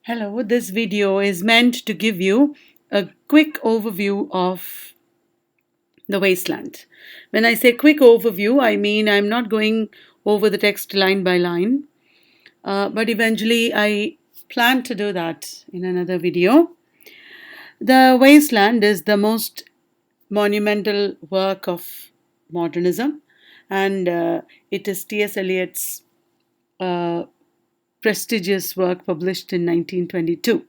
Hello, this video is meant to give you a quick overview of the wasteland. When I say quick overview, I mean I'm not going over the text line by line, but eventually I plan to do that in another video. The wasteland is the most monumental work of modernism, and it is T.S. Eliot's uh, prestigious work published in 1922.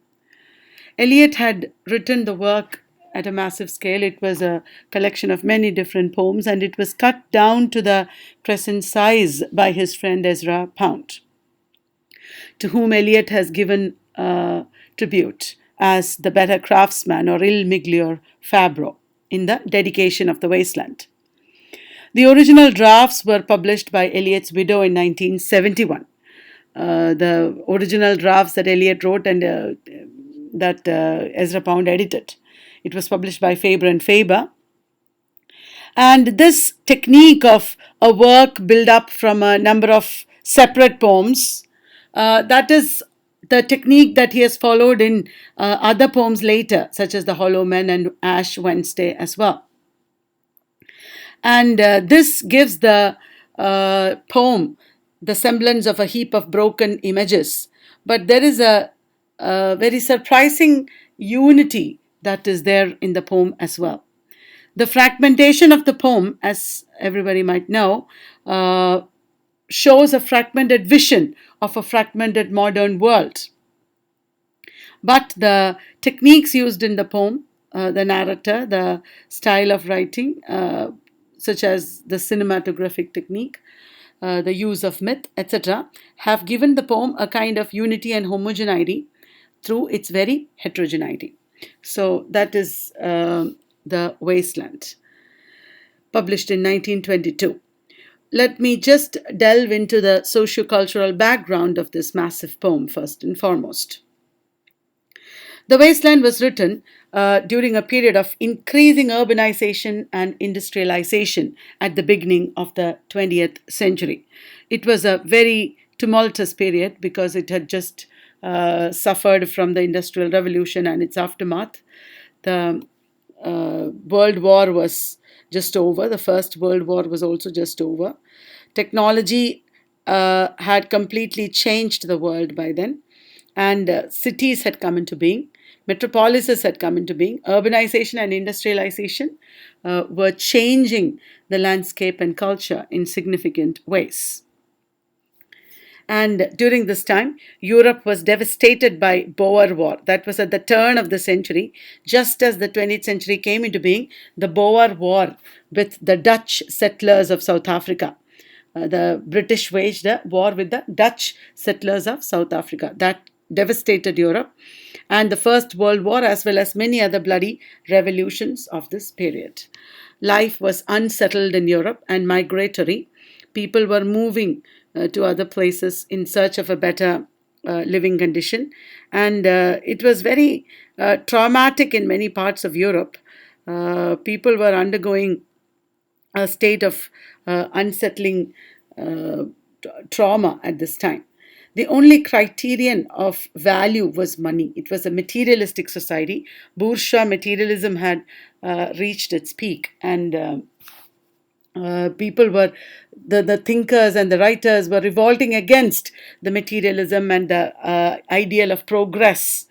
Eliot had written the work at a massive scale. It was a collection of many different poems, and it was cut down to the present size by his friend Ezra Pound, to whom Eliot has given tribute as the better craftsman or il miglior fabbro in the dedication of the wasteland. The original drafts were published by Eliot's widow in 1971. The original drafts that Eliot wrote and that Ezra Pound edited. It was published by Faber and Faber. And this technique of a work built up from a number of separate poems, that is the technique that he has followed in other poems later, such as The Hollow Men and Ash Wednesday as well. And this gives the poem the semblance of a heap of broken images. But there is a very surprising unity that is there in the poem as well. The fragmentation of the poem, as everybody might know, shows a fragmented vision of a fragmented modern world. But the techniques used in the poem, the narrator, the style of writing, such as the cinematographic technique, the use of myth, etc., have given the poem a kind of unity and homogeneity through its very heterogeneity. So that is The Wasteland, published in 1922. Let me just delve into the socio-cultural background of this massive poem first and foremost. The Wasteland was written during a period of increasing urbanization and industrialization at the beginning of the 20th century. It was a very tumultuous period because it had just suffered from the Industrial Revolution and its aftermath. The World War was just over. The First World War was also just over. Technology had completely changed the world by then, and cities had come into being. Metropolises had come into being. Urbanization and industrialization were changing the landscape and culture in significant ways. And during this time, Europe was devastated by Boer War. That was at the turn of the century, just as the 20th century came into being, the Boer War with the Dutch settlers of South Africa. The British waged a war with the Dutch settlers of South Africa. That devastated Europe, and the First World War, as well as many other bloody revolutions of this period. Life was unsettled in Europe and migratory. People were moving to other places in search of a better living condition, and it was very traumatic in many parts of Europe. People were undergoing a state of unsettling trauma at this time. The only criterion of value was money. It was a materialistic society. Bourgeois materialism had reached its peak, and people were, the thinkers and the writers were revolting against the materialism and the ideal of progress.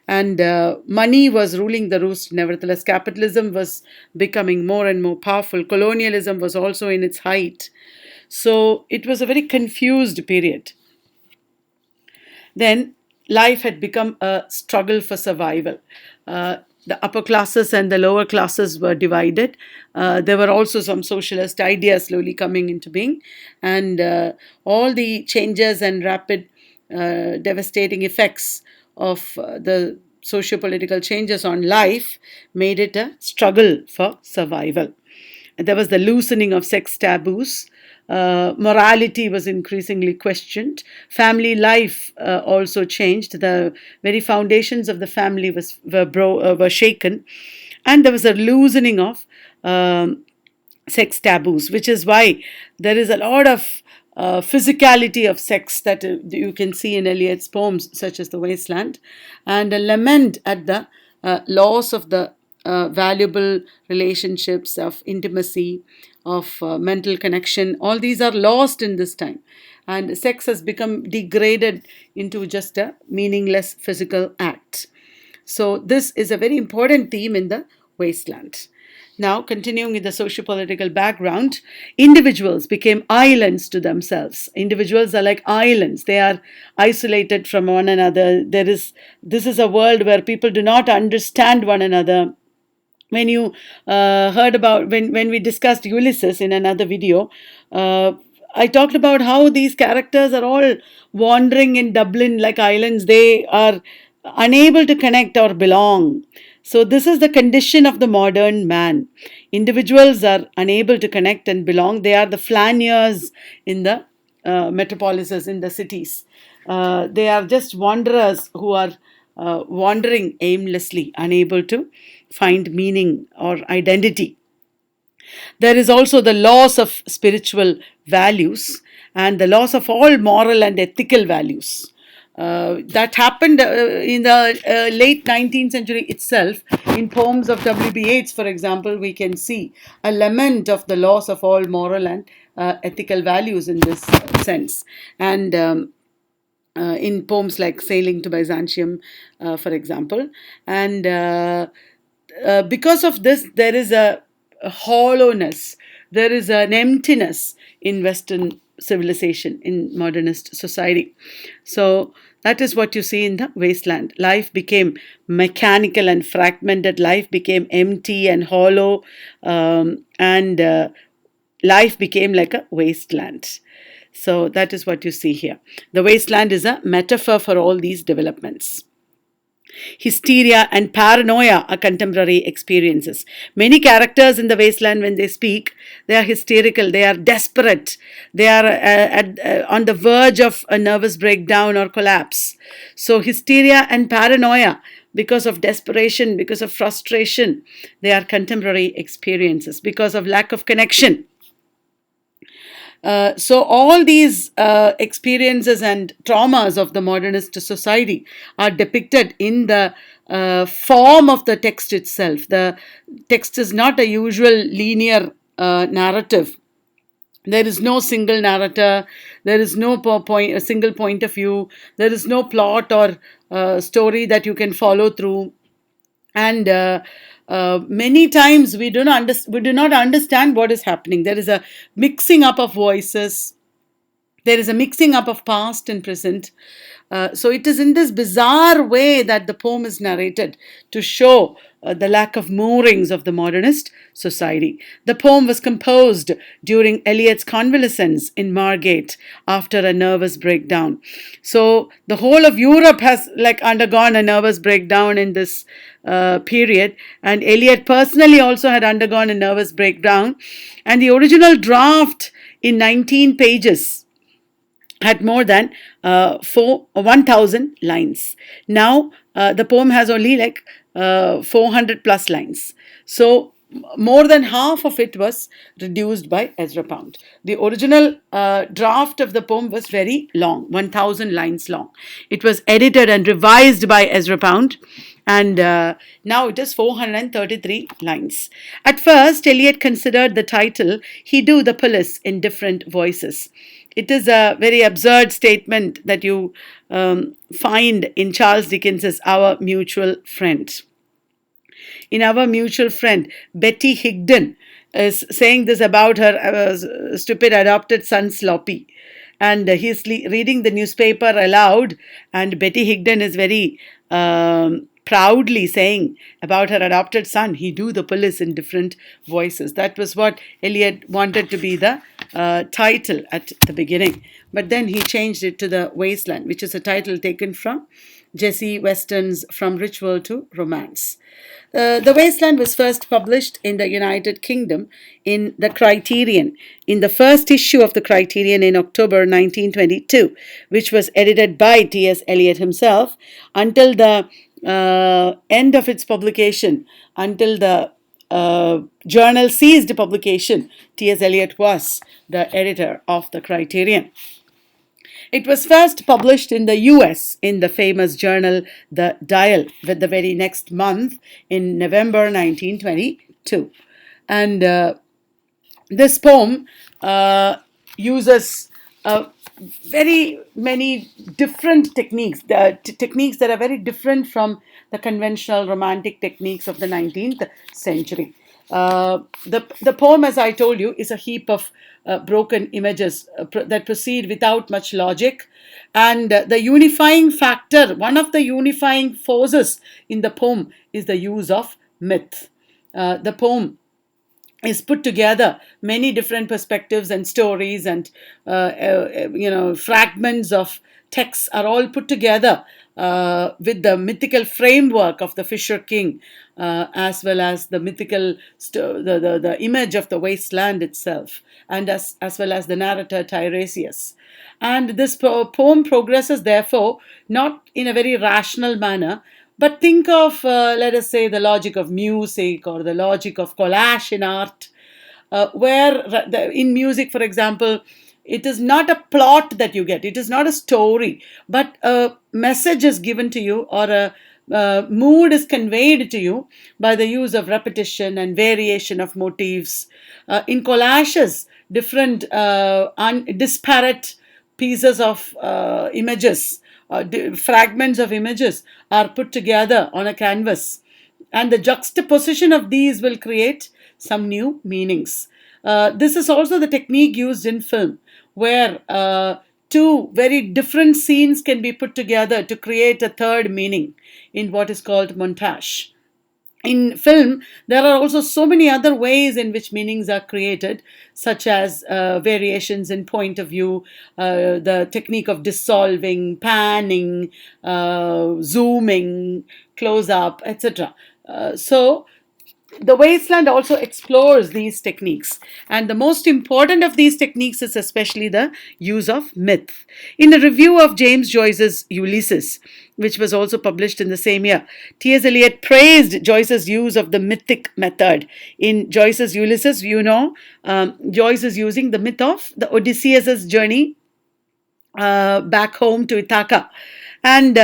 And money was ruling the roost. Nevertheless, capitalism was becoming more and more powerful. Colonialism was also in its height. So it was a very confused period. Then life had become a struggle for survival. The upper classes and the lower classes were divided. There were also some socialist ideas slowly coming into being, and all the changes and rapid devastating effects of the socio-political changes on life made it a struggle for survival. And there was the loosening of sex taboos. Morality was increasingly questioned. Family life also changed. The very foundations of the family were shaken. And there was a loosening of sex taboos, which is why there is a lot of physicality of sex that you can see in Eliot's poems, such as The Wasteland, and a lament at the loss of the valuable relationships of intimacy, of mental connection. All these are lost in this time, and sex has become degraded into just a meaningless physical act. So this is a very important theme in The Wasteland. Now, continuing with the socio-political background, individuals became islands to themselves. Individuals are like islands. They are isolated from one another. This is a world where people do not understand one another. When you heard about, when we discussed Ulysses in another video, I talked about how these characters are all wandering in Dublin like islands. They are unable to connect or belong. So this is the condition of the modern man. Individuals are unable to connect and belong. They are the flaneurs in the metropolises, in the cities. They are just wanderers who are wandering aimlessly, unable to find meaning or identity. There is also the loss of spiritual values and the loss of all moral and ethical values. That happened in the late 19th century itself. In poems of W.B. Yeats, for example, we can see a lament of the loss of all moral and ethical values in this sense. And in poems like Sailing to Byzantium, for example. And because of this, there is a hollowness, there is an emptiness in Western civilization, in modernist society. So that is what you see in The Wasteland. Life became mechanical and fragmented. Life became empty and hollow, and life became like a wasteland. So that is what you see here. The wasteland is a metaphor for all these developments. Hysteria and paranoia are contemporary experiences. Many characters in The Wasteland, when they speak, they are hysterical, they are desperate, they are on the verge of a nervous breakdown or collapse. So hysteria and paranoia, because of desperation, because of frustration, they are contemporary experiences. Because of lack of connection, so all these experiences and traumas of the modernist society are depicted in the form of the text itself. The text is not a usual linear narrative. There is no single narrator. There is no a single point of view. There is no plot or story that you can follow through. And many times we do not understand what is happening. There is a mixing up of voices. There is a mixing up of past and present. So it is in this bizarre way that the poem is narrated to show the lack of moorings of the modernist society. The poem was composed during Eliot's convalescence in Margate after a nervous breakdown. So the whole of Europe has undergone a nervous breakdown in this period, and Eliot personally also had undergone a nervous breakdown. And the original draft in 19 pages had more than 1,000 lines. Now the poem has only 400 plus lines. So more than half of it was reduced by Ezra Pound. The original draft of the poem was very long, 1,000 lines long. It was edited and revised by Ezra Pound, and now it is 433 lines. At first, Eliot considered the title "He Do the Police" in different voices. It is a very absurd statement that you find in Charles Dickens's Our Mutual Friend. In Our Mutual Friend, Betty Higden is saying this about her stupid adopted son Sloppy. And he's reading the newspaper aloud, and Betty Higden is very proudly saying about her adopted son, "He do the police" in different voices. That was what Eliot wanted to be the title at the beginning. But then he changed it to The Wasteland, which is a title taken from Jessie Weston's From Ritual to Romance. The Wasteland was first published in the United Kingdom in the Criterion, in the first issue of the Criterion in October 1922, which was edited by T.S. Eliot himself. Until the end of its publication, until the journal ceased publication, T.S. Eliot was the editor of the Criterion. It was first published in the US in the famous journal The Dial with the very next month in November 1922. And this poem uses very many different techniques, techniques that are very different from the conventional romantic techniques of the 19th century. The poem, as I told you, is a heap of broken images that proceed without much logic. And the unifying factor, one of the unifying forces in the poem is the use of myth. The poem is put together many different perspectives and stories and fragments of texts are all put together with the mythical framework of the Fisher King, as well as the mythical the image of the wasteland itself, and as well as the narrator Tiresias. And this poem progresses, therefore, not in a very rational manner, but think of, let us say, the logic of music or the logic of collage in art, where in music, for example, it is not a plot that you get. It is not a story, but a message is given to you, or a mood is conveyed to you by the use of repetition and variation of motifs. In collages, different disparate pieces of images, fragments of images are put together on a canvas, and the juxtaposition of these will create some new meanings. This is also the technique used in film, where two very different scenes can be put together to create a third meaning in what is called montage. In film, there are also so many other ways in which meanings are created, such as variations in point of view, the technique of dissolving, panning, zooming, close up, etc. So the wasteland also explores these techniques, and the most important of these techniques is especially the use of myth. In a review of James Joyce's Ulysses, which was also published in the same year, T.S. Eliot praised Joyce's use of the mythic method. In Joyce's Ulysses, Joyce is using the myth of the Odysseus' journey back home to Ithaca. And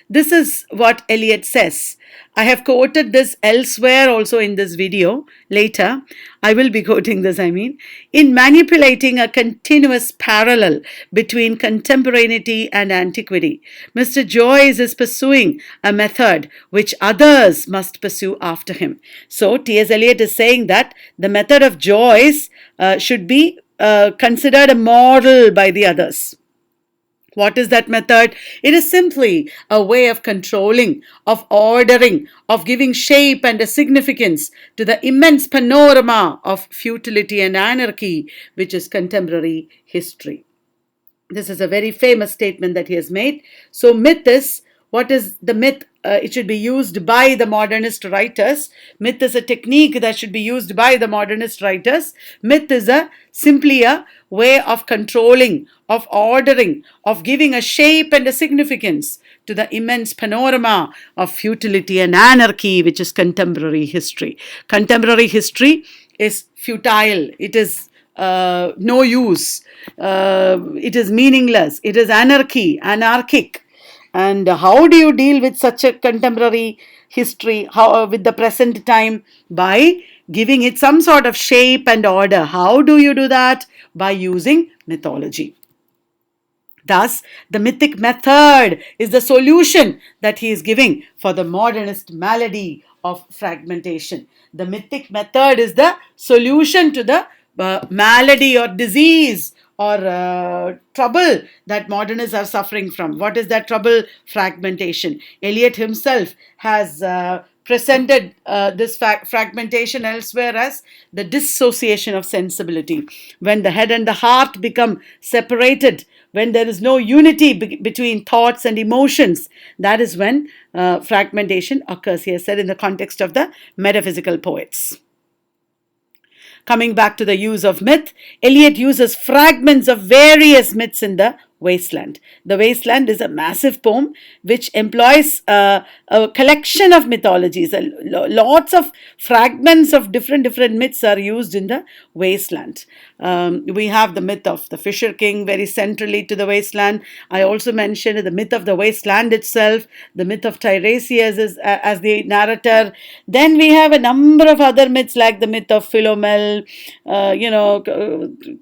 this is what Eliot says. I have quoted this elsewhere also in this video. Later, I will be quoting this, in manipulating a continuous parallel between contemporaneity and antiquity, Mr. Joyce is pursuing a method which others must pursue after him. So, T.S. Eliot is saying that the method of Joyce should be considered a model by the others. What is that method? It is simply a way of controlling, of ordering, of giving shape and a significance to the immense panorama of futility and anarchy, which is contemporary history. This is a very famous statement that he has made. So myth is, what is the myth? It should be used by the modernist writers. Myth is a technique that should be used by the modernist writers. Myth is simply a way of controlling, of ordering, of giving a shape and a significance to the immense panorama of futility and anarchy, which is contemporary history. Contemporary history is futile. It is no use. It is meaningless. It is anarchic. And how do you deal with such a contemporary history, with the present time? By giving it some sort of shape and order. How do you do that? By using mythology. Thus, the mythic method is the solution that he is giving for the modernist malady of fragmentation. The mythic method is the solution to the malady or disease or trouble that modernists are suffering from. What is that trouble? Fragmentation. Eliot himself has presented this fragmentation elsewhere as the dissociation of sensibility. When the head and the heart become separated, when there is no unity between thoughts and emotions, that is when fragmentation occurs. He has said in the context of the metaphysical poets. Coming back to the use of myth, Eliot uses fragments of various myths in the Wasteland. The Wasteland is a massive poem which employs a collection of mythologies. Lots of fragments of different myths are used in the Wasteland. We have the myth of the Fisher King very centrally to the Wasteland. I also mentioned the myth of the Wasteland itself, the myth of Tiresias as the narrator. Then we have a number of other myths like the myth of Philomel,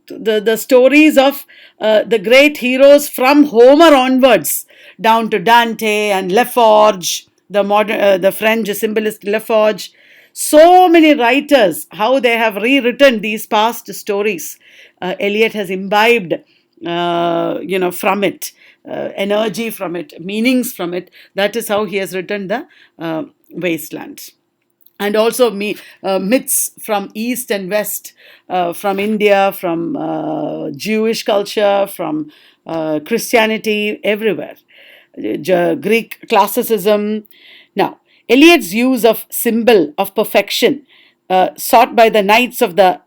the stories of the great heroes from Homer onwards, down to Dante and Laforge, the French symbolist Laforge. So many writers, how they have rewritten these past stories. Eliot has imbibed, from it, energy from it, meanings from it. That is how he has written the Wasteland. And also myths from East and West, from India, from Jewish culture, from Christianity, everywhere. Greek classicism. Now, Eliot's use of symbol of perfection sought by the knights of the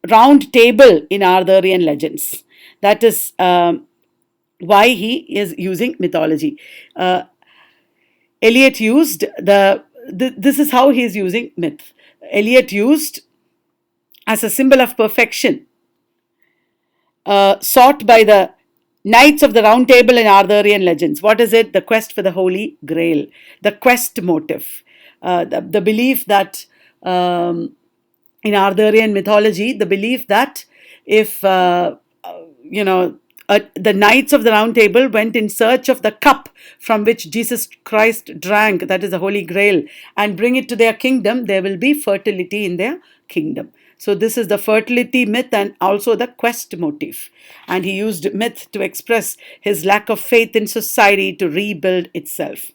round table in Arthurian legends. That is why he is using mythology. Eliot used this is how he is using myth. Eliot used as a symbol of perfection sought by the Knights of the Round Table in Arthurian legends. What is it? The quest for the Holy Grail, the quest motive, the belief that in Arthurian mythology, the belief that if the Knights of the Round Table went in search of the cup from which Jesus Christ drank, that is the Holy Grail, and bring it to their kingdom, there will be fertility in their kingdom. So this is the fertility myth and also the quest motif. And he used myth to express his lack of faith in society to rebuild itself.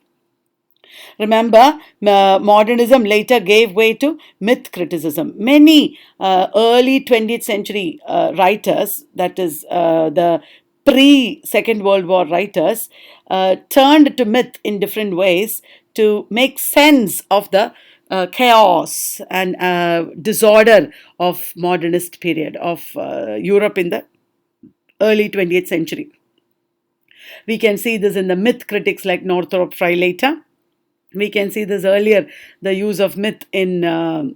Remember, modernism later gave way to myth criticism. Many early 20th century writers, that is the pre-Second World War writers, turned to myth in different ways to make sense of the chaos and disorder of modernist period of Europe in the early 20th century. We can see this in the myth critics like Northrop Frye later. We can see this earlier, the use of myth in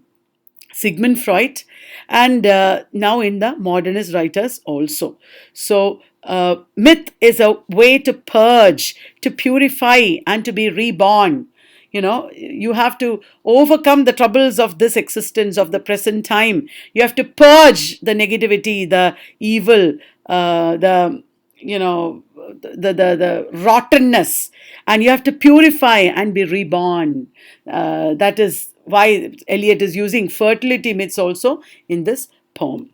Sigmund Freud, and now in the modernist writers also. So myth is a way to purge, to purify, and to be reborn. You have to overcome the troubles of this existence, of the present time. You have to purge the negativity, the evil, the rottenness, and you have to purify and be reborn. That is why Eliot is using fertility myths also in this poem.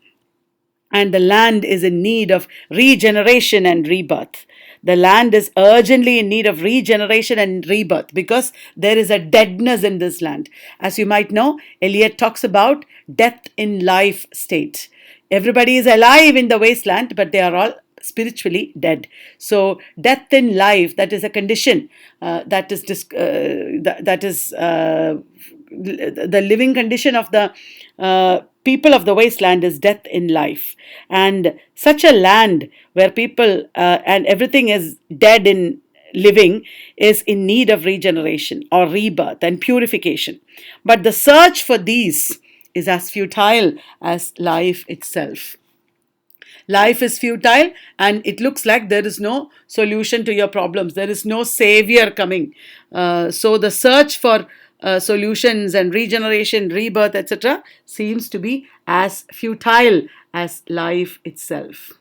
And the land is in need of regeneration and rebirth. The land is urgently in need of regeneration and rebirth because there is a deadness in this land. As you might know, Eliot talks about death in life state. Everybody is alive in the wasteland, but they are all spiritually dead. So death in life, that is a condition that is the living condition of the people of the wasteland is death in life. And such a land where people and everything is dead in living is in need of regeneration or rebirth and purification. But the search for these is as futile as life itself. Life is futile and it looks like there is no solution to your problems. There is no savior coming. So the search for solutions and regeneration, rebirth, etc. seems to be as futile as life itself.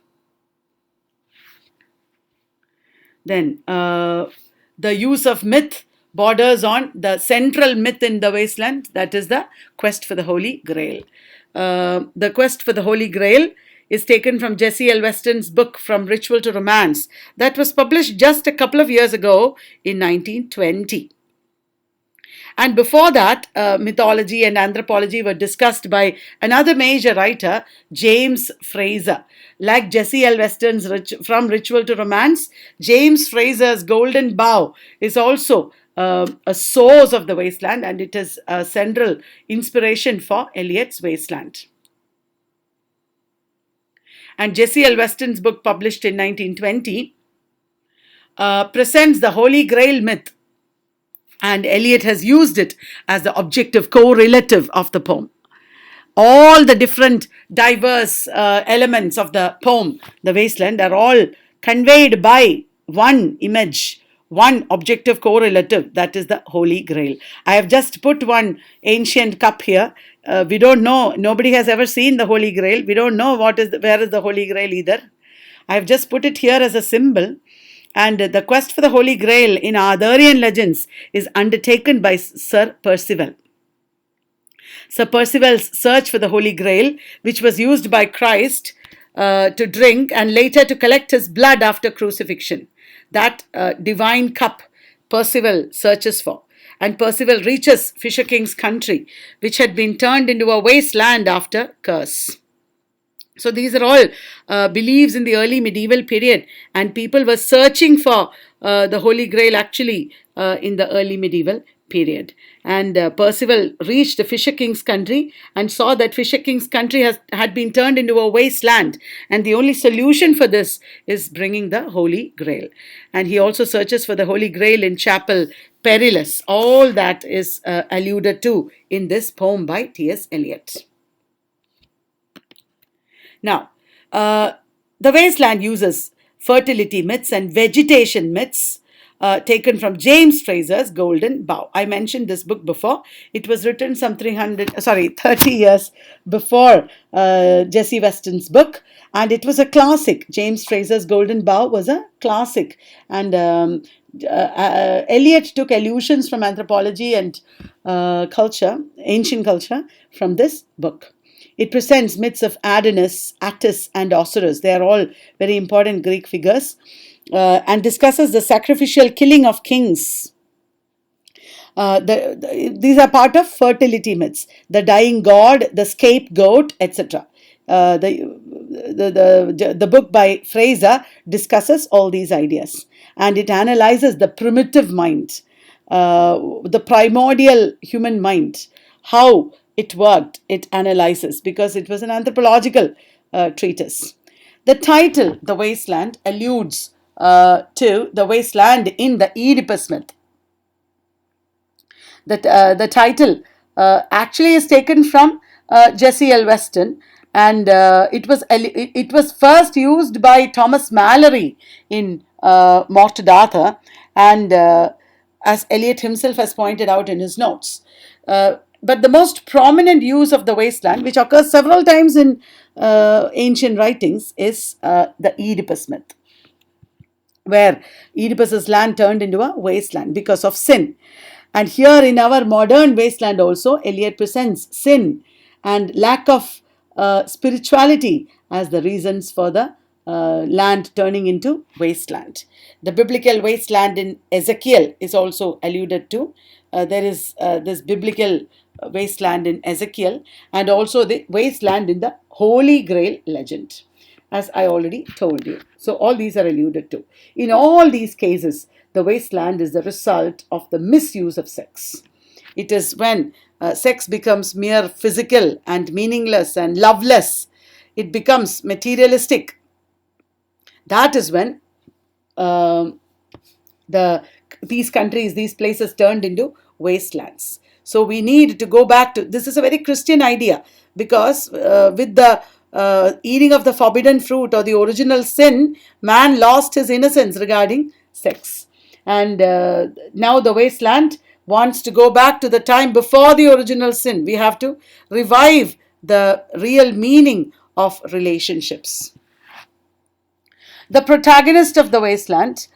Then the use of myth borders on the central myth in the wasteland, that is the quest for the Holy Grail. The quest for the Holy Grail is taken from Jessie L. Weston's book From Ritual to Romance that was published just a couple of years ago in 1920. And before that, mythology and anthropology were discussed by another major writer, James Frazer. Like Jessie L. Weston's From Ritual to Romance, James Frazer's Golden Bough is also a source of the wasteland, and it is a central inspiration for Eliot's Wasteland. And Jessie L. Weston's book, published in 1920, presents the Holy Grail myth, and Eliot has used it as the objective correlative of the poem. All the different diverse elements of the poem, The Wasteland, are all conveyed by one image, one objective correlative, that is the Holy Grail. I have just put one ancient cup here. We don't know, nobody has ever seen the Holy Grail. We don't know where is the Holy Grail either. I have just put it here as a symbol. And the quest for the Holy Grail in Arthurian legends is undertaken by Sir Percival. Sir Percival's search for the Holy Grail, which was used by Christ to drink and later to collect his blood after crucifixion. That divine cup Percival searches for. And Percival reaches Fisher King's country, which had been turned into a wasteland after curse. So these are all beliefs in the early medieval period, and people were searching for the Holy Grail actually in the early medieval period. And Percival reached the Fisher King's country and saw that Fisher King's country had been turned into a wasteland, and the only solution for this is bringing the Holy Grail. And he also searches for the Holy Grail in Chapel Perilous. All that is alluded to in this poem by T.S. Eliot. Now, the Wasteland uses fertility myths and vegetation myths taken from James Fraser's Golden Bough. I mentioned this book before. It was written some 30 years before Jessie Weston's book, and it was a classic. James Fraser's Golden Bough was a classic, and Eliot took allusions from anthropology and culture, ancient culture, from this book. It presents myths of Adonis, Attis, and Osiris. They are all very important Greek figures, and discusses the sacrificial killing of kings. These are part of fertility myths. The dying god, the scapegoat, etc. The book by Fraser discusses all these ideas, and it analyzes the primitive mind, the primordial human mind, how it worked. It analyzes, because it was an anthropological treatise. The title, The Wasteland, alludes to the wasteland in the Oedipus myth. The title actually is taken from Jessie L. Weston, and it was first used by Thomas Malory in Morte Datta, and as Eliot himself has pointed out in his notes. But the most prominent use of the wasteland, which occurs several times in ancient writings, is the Oedipus myth, where Oedipus's land turned into a wasteland because of sin. And here in our modern wasteland also, Eliot presents sin and lack of spirituality as the reasons for the land turning into wasteland. The biblical wasteland in Ezekiel is also alluded to. There is this biblical wasteland in Ezekiel, and also the wasteland in the Holy Grail legend, as I already told you. So all these are alluded to. In all these cases, the wasteland is the result of the misuse of sex. It is when sex becomes mere physical and meaningless and loveless. It becomes materialistic. That is when these countries, these places turned into wastelands. So we need to go back to, this is a very Christian idea, because with the eating of the forbidden fruit or the original sin, man lost his innocence regarding sex. And now the wasteland wants to go back to the time before the original sin. We have to revive the real meaning of relationships. The protagonist of the wasteland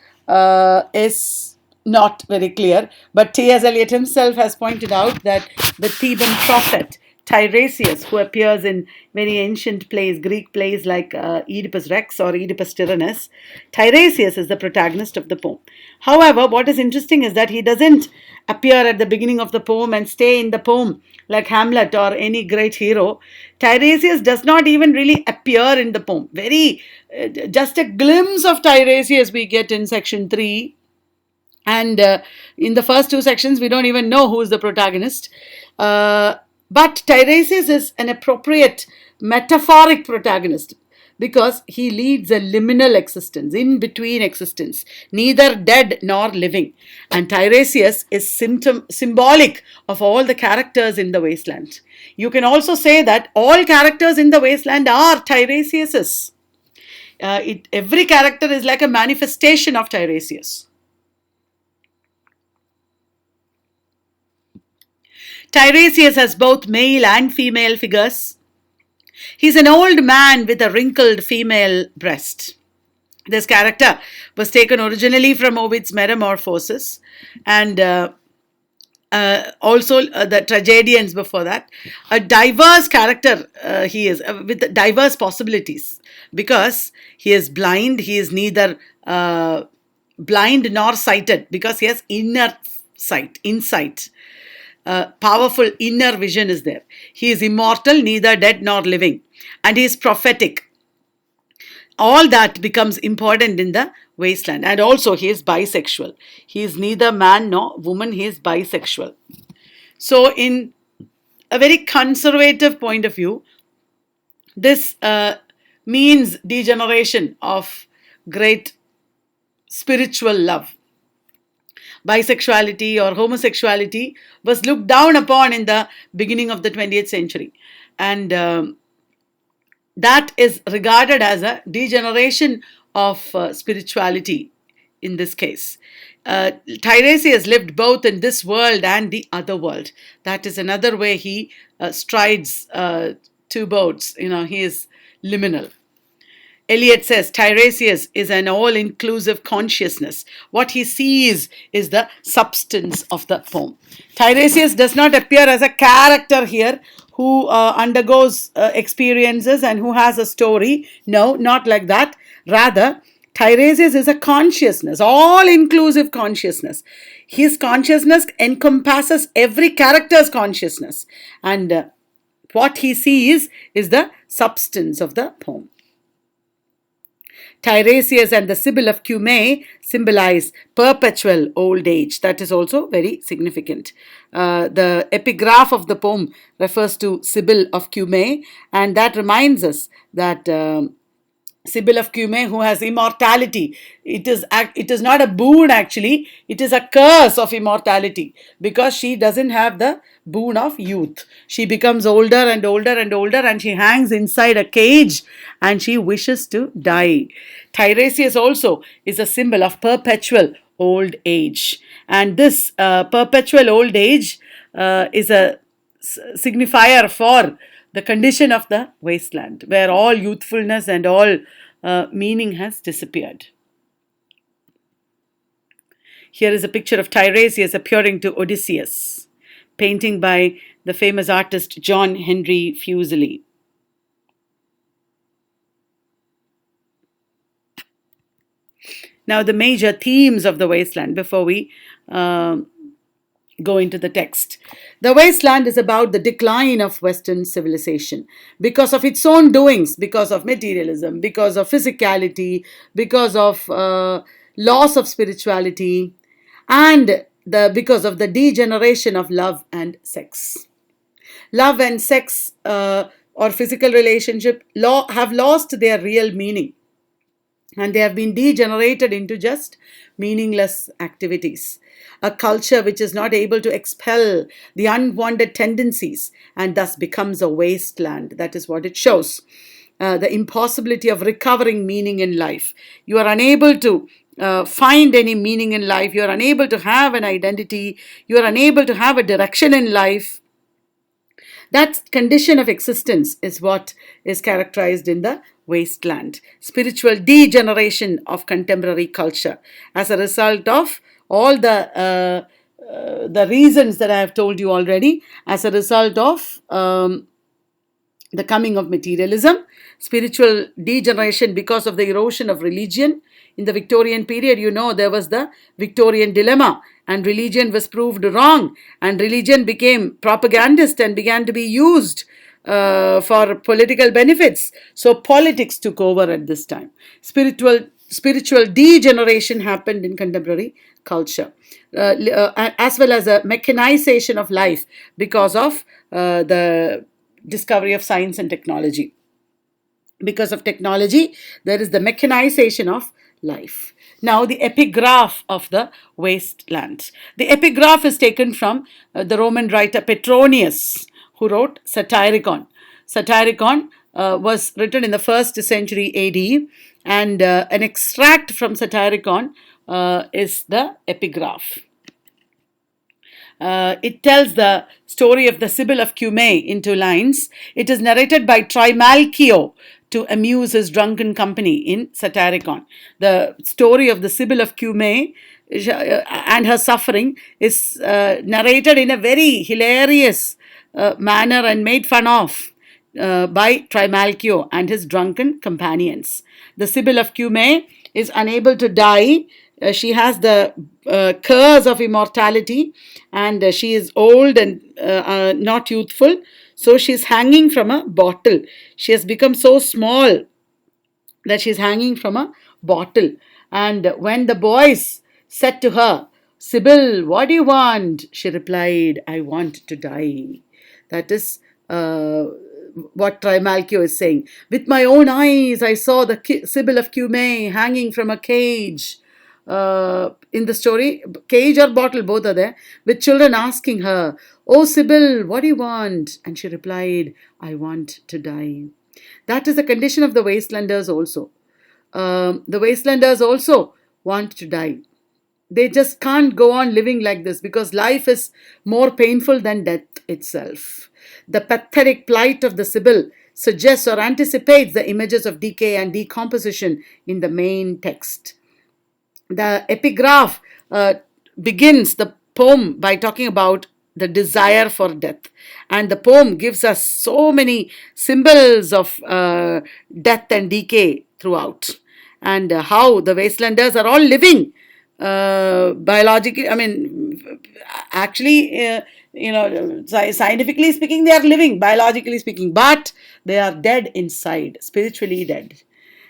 is not very clear, but T.S. Eliot himself has pointed out that the Theban prophet Tiresias, who appears in many ancient plays, Greek plays like Oedipus Rex or Oedipus Tyrannus, Tiresias is the protagonist of the poem. However, what is interesting is that he doesn't appear at the beginning of the poem and stay in the poem like Hamlet or any great hero. Tiresias does not even really appear in the poem. Just a glimpse of Tiresias we get in section 3. And in the first two sections, we don't even know who is the protagonist. But Tiresias is an appropriate metaphoric protagonist, because he leads a liminal existence, in between existence, neither dead nor living. And Tiresias is symbolic of all the characters in the wasteland. You can also say that all characters in the wasteland are Tiresiases. Every character is like a manifestation of Tiresias. Tiresias has both male and female figures. He's an old man with a wrinkled female breast. This character was taken originally from Ovid's Metamorphoses, and also the tragedians before that. A diverse character he is, with diverse possibilities, because he is blind. He is neither blind nor sighted, because he has inner sight, insight. Powerful inner vision is there. He is immortal, neither dead nor living, and he is prophetic. All that becomes important in the wasteland. And also he is bisexual. He is neither man nor woman. He is bisexual. So in a very conservative point of view, this means degeneration of great spiritual love. Bisexuality or homosexuality was looked down upon in the beginning of the 20th century. And that is regarded as a degeneration of spirituality in this case. Tiresias lived both in this world and the other world. That is another way he strides two boats. He is liminal. Eliot says Tiresias is an all-inclusive consciousness. What he sees is the substance of the poem. Tiresias does not appear as a character here who undergoes experiences and who has a story. No, not like that. Rather, Tiresias is a consciousness, all-inclusive consciousness. His consciousness encompasses every character's consciousness. And what he sees is the substance of the poem. Tiresias and the Sibyl of Cumae symbolize perpetual old age. That is also very significant. The epigraph of the poem refers to Sibyl of Cumae, and that reminds us that Sibyl of Cumae, who has immortality, it is not a boon actually, it is a curse of immortality, because she doesn't have the boon of youth. She becomes older and older and older, and she hangs inside a cage and she wishes to die. Tiresias also is a symbol of perpetual old age, and this perpetual old age is a signifier for the condition of the wasteland, where all youthfulness and all meaning has disappeared. Here is a picture of Tiresias appearing to Odysseus, painting by the famous artist John Henry Fuseli. Now, the major themes of the wasteland before we go into the text. The wasteland is about the decline of Western civilization because of its own doings, because of materialism, because of physicality, because of loss of spirituality, and because of the degeneration of love and sex. Love and sex or physical relationship have lost their real meaning, and they have been degenerated into just meaningless activities. A culture which is not able to expel the unwanted tendencies and thus becomes a wasteland. That is what it shows. The impossibility of recovering meaning in life. You are unable to find any meaning in life. You are unable to have an identity. You are unable to have a direction in life. That condition of existence is what is characterized in the wasteland. Spiritual degeneration of contemporary culture as a result of all the reasons that I have told you already, as a result of the coming of materialism, spiritual degeneration because of the erosion of religion. In the Victorian period, there was the Victorian dilemma, and religion was proved wrong, and religion became propagandist and began to be used for political benefits. So politics took over at this time. Spiritual degeneration happened in contemporary culture, as well as a mechanization of life because of the discovery of science and technology. Because of technology, there is the mechanization of life. Now, the epigraph of the wasteland. The epigraph is taken from the Roman writer Petronius, who wrote Satyricon. Satyricon was written in the 1st century AD, and an extract from Satyricon is the epigraph. It tells the story of the Sibyl of Cumae in 2 lines. It is narrated by Trimalchio to amuse his drunken company in Satyricon. The story of the Sibyl of Cumae and her suffering is narrated in a very hilarious manner and made fun of by Trimalchio and his drunken companions. The Sibyl of Cumae is unable to die. She has the curse of immortality, and she is old and not youthful. So she is hanging from a bottle. She has become so small that she is hanging from a bottle. And when the boys said to her, "Sibyl, what do you want?" she replied, "I want to die." That is what Trimalchio is saying. "With my own eyes, I saw the Sibyl of Cumae hanging from a cage." In the story, cage or bottle, both are there, with children asking her, "Oh, Sibyl, what do you want?" And she replied, "I want to die." That is the condition of the wastelanders also. The wastelanders also want to die. They just can't go on living like this because life is more painful than death itself. The pathetic plight of the Sibyl suggests or anticipates the images of decay and decomposition in the main text. The epigraph begins the poem by talking about the desire for death, and the poem gives us so many symbols of death and decay throughout, and how the wastelanders are all living biologically. I mean, actually, scientifically speaking, they are living, biologically speaking, but they are dead inside, spiritually dead.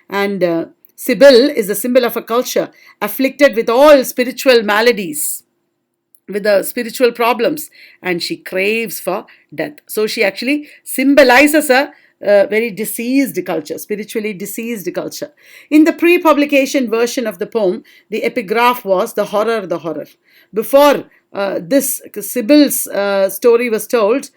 And Sibyl is the symbol of a culture afflicted with all spiritual maladies, with the spiritual problems, and she craves for death. So she actually symbolizes a very diseased culture, spiritually diseased culture. In the pre-publication version of the poem, the epigraph was the horror, the horror. Before this Sibyl's story was told,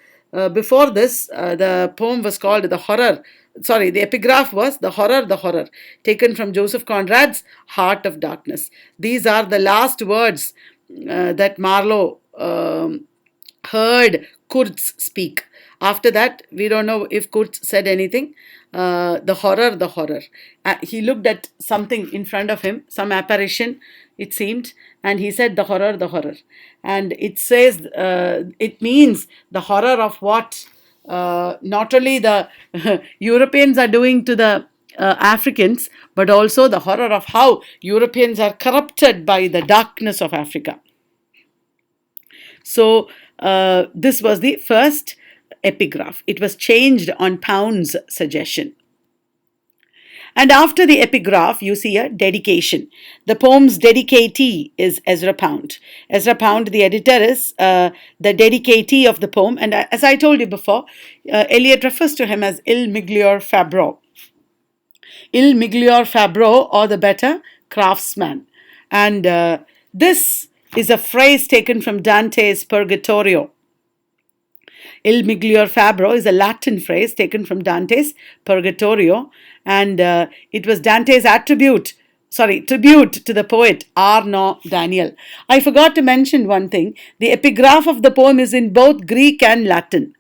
before this, the poem was called the horror. Sorry, the epigraph was the horror, taken from Joseph Conrad's Heart of Darkness. These are the last words that Marlowe heard Kurtz speak. After that, we don't know if Kurtz said anything. The horror, the horror. He looked at something in front of him, some apparition, it seemed, and he said the horror, the horror. And it says, it means the horror of what not only the Europeans are doing to the Africans, but also the horror of how Europeans are corrupted by the darkness of Africa. So this was the first epigraph. It was changed on Pound's suggestion. And after the epigraph, you see a dedication. The poem's dedicatee is Ezra Pound. Ezra Pound, the editor, is the dedicatee of the poem. And as I told you before, Eliot refers to him as Il Miglior Fabbro. Il Miglior Fabbro, or the better craftsman. And this is a phrase taken from Dante's Purgatorio. Il Miglior Fabbro is a Latin phrase taken from Dante's Purgatorio, and it was Dante's tribute to the poet Arno Daniel. I forgot to mention one thing. The epigraph of the poem is in both Greek and Latin.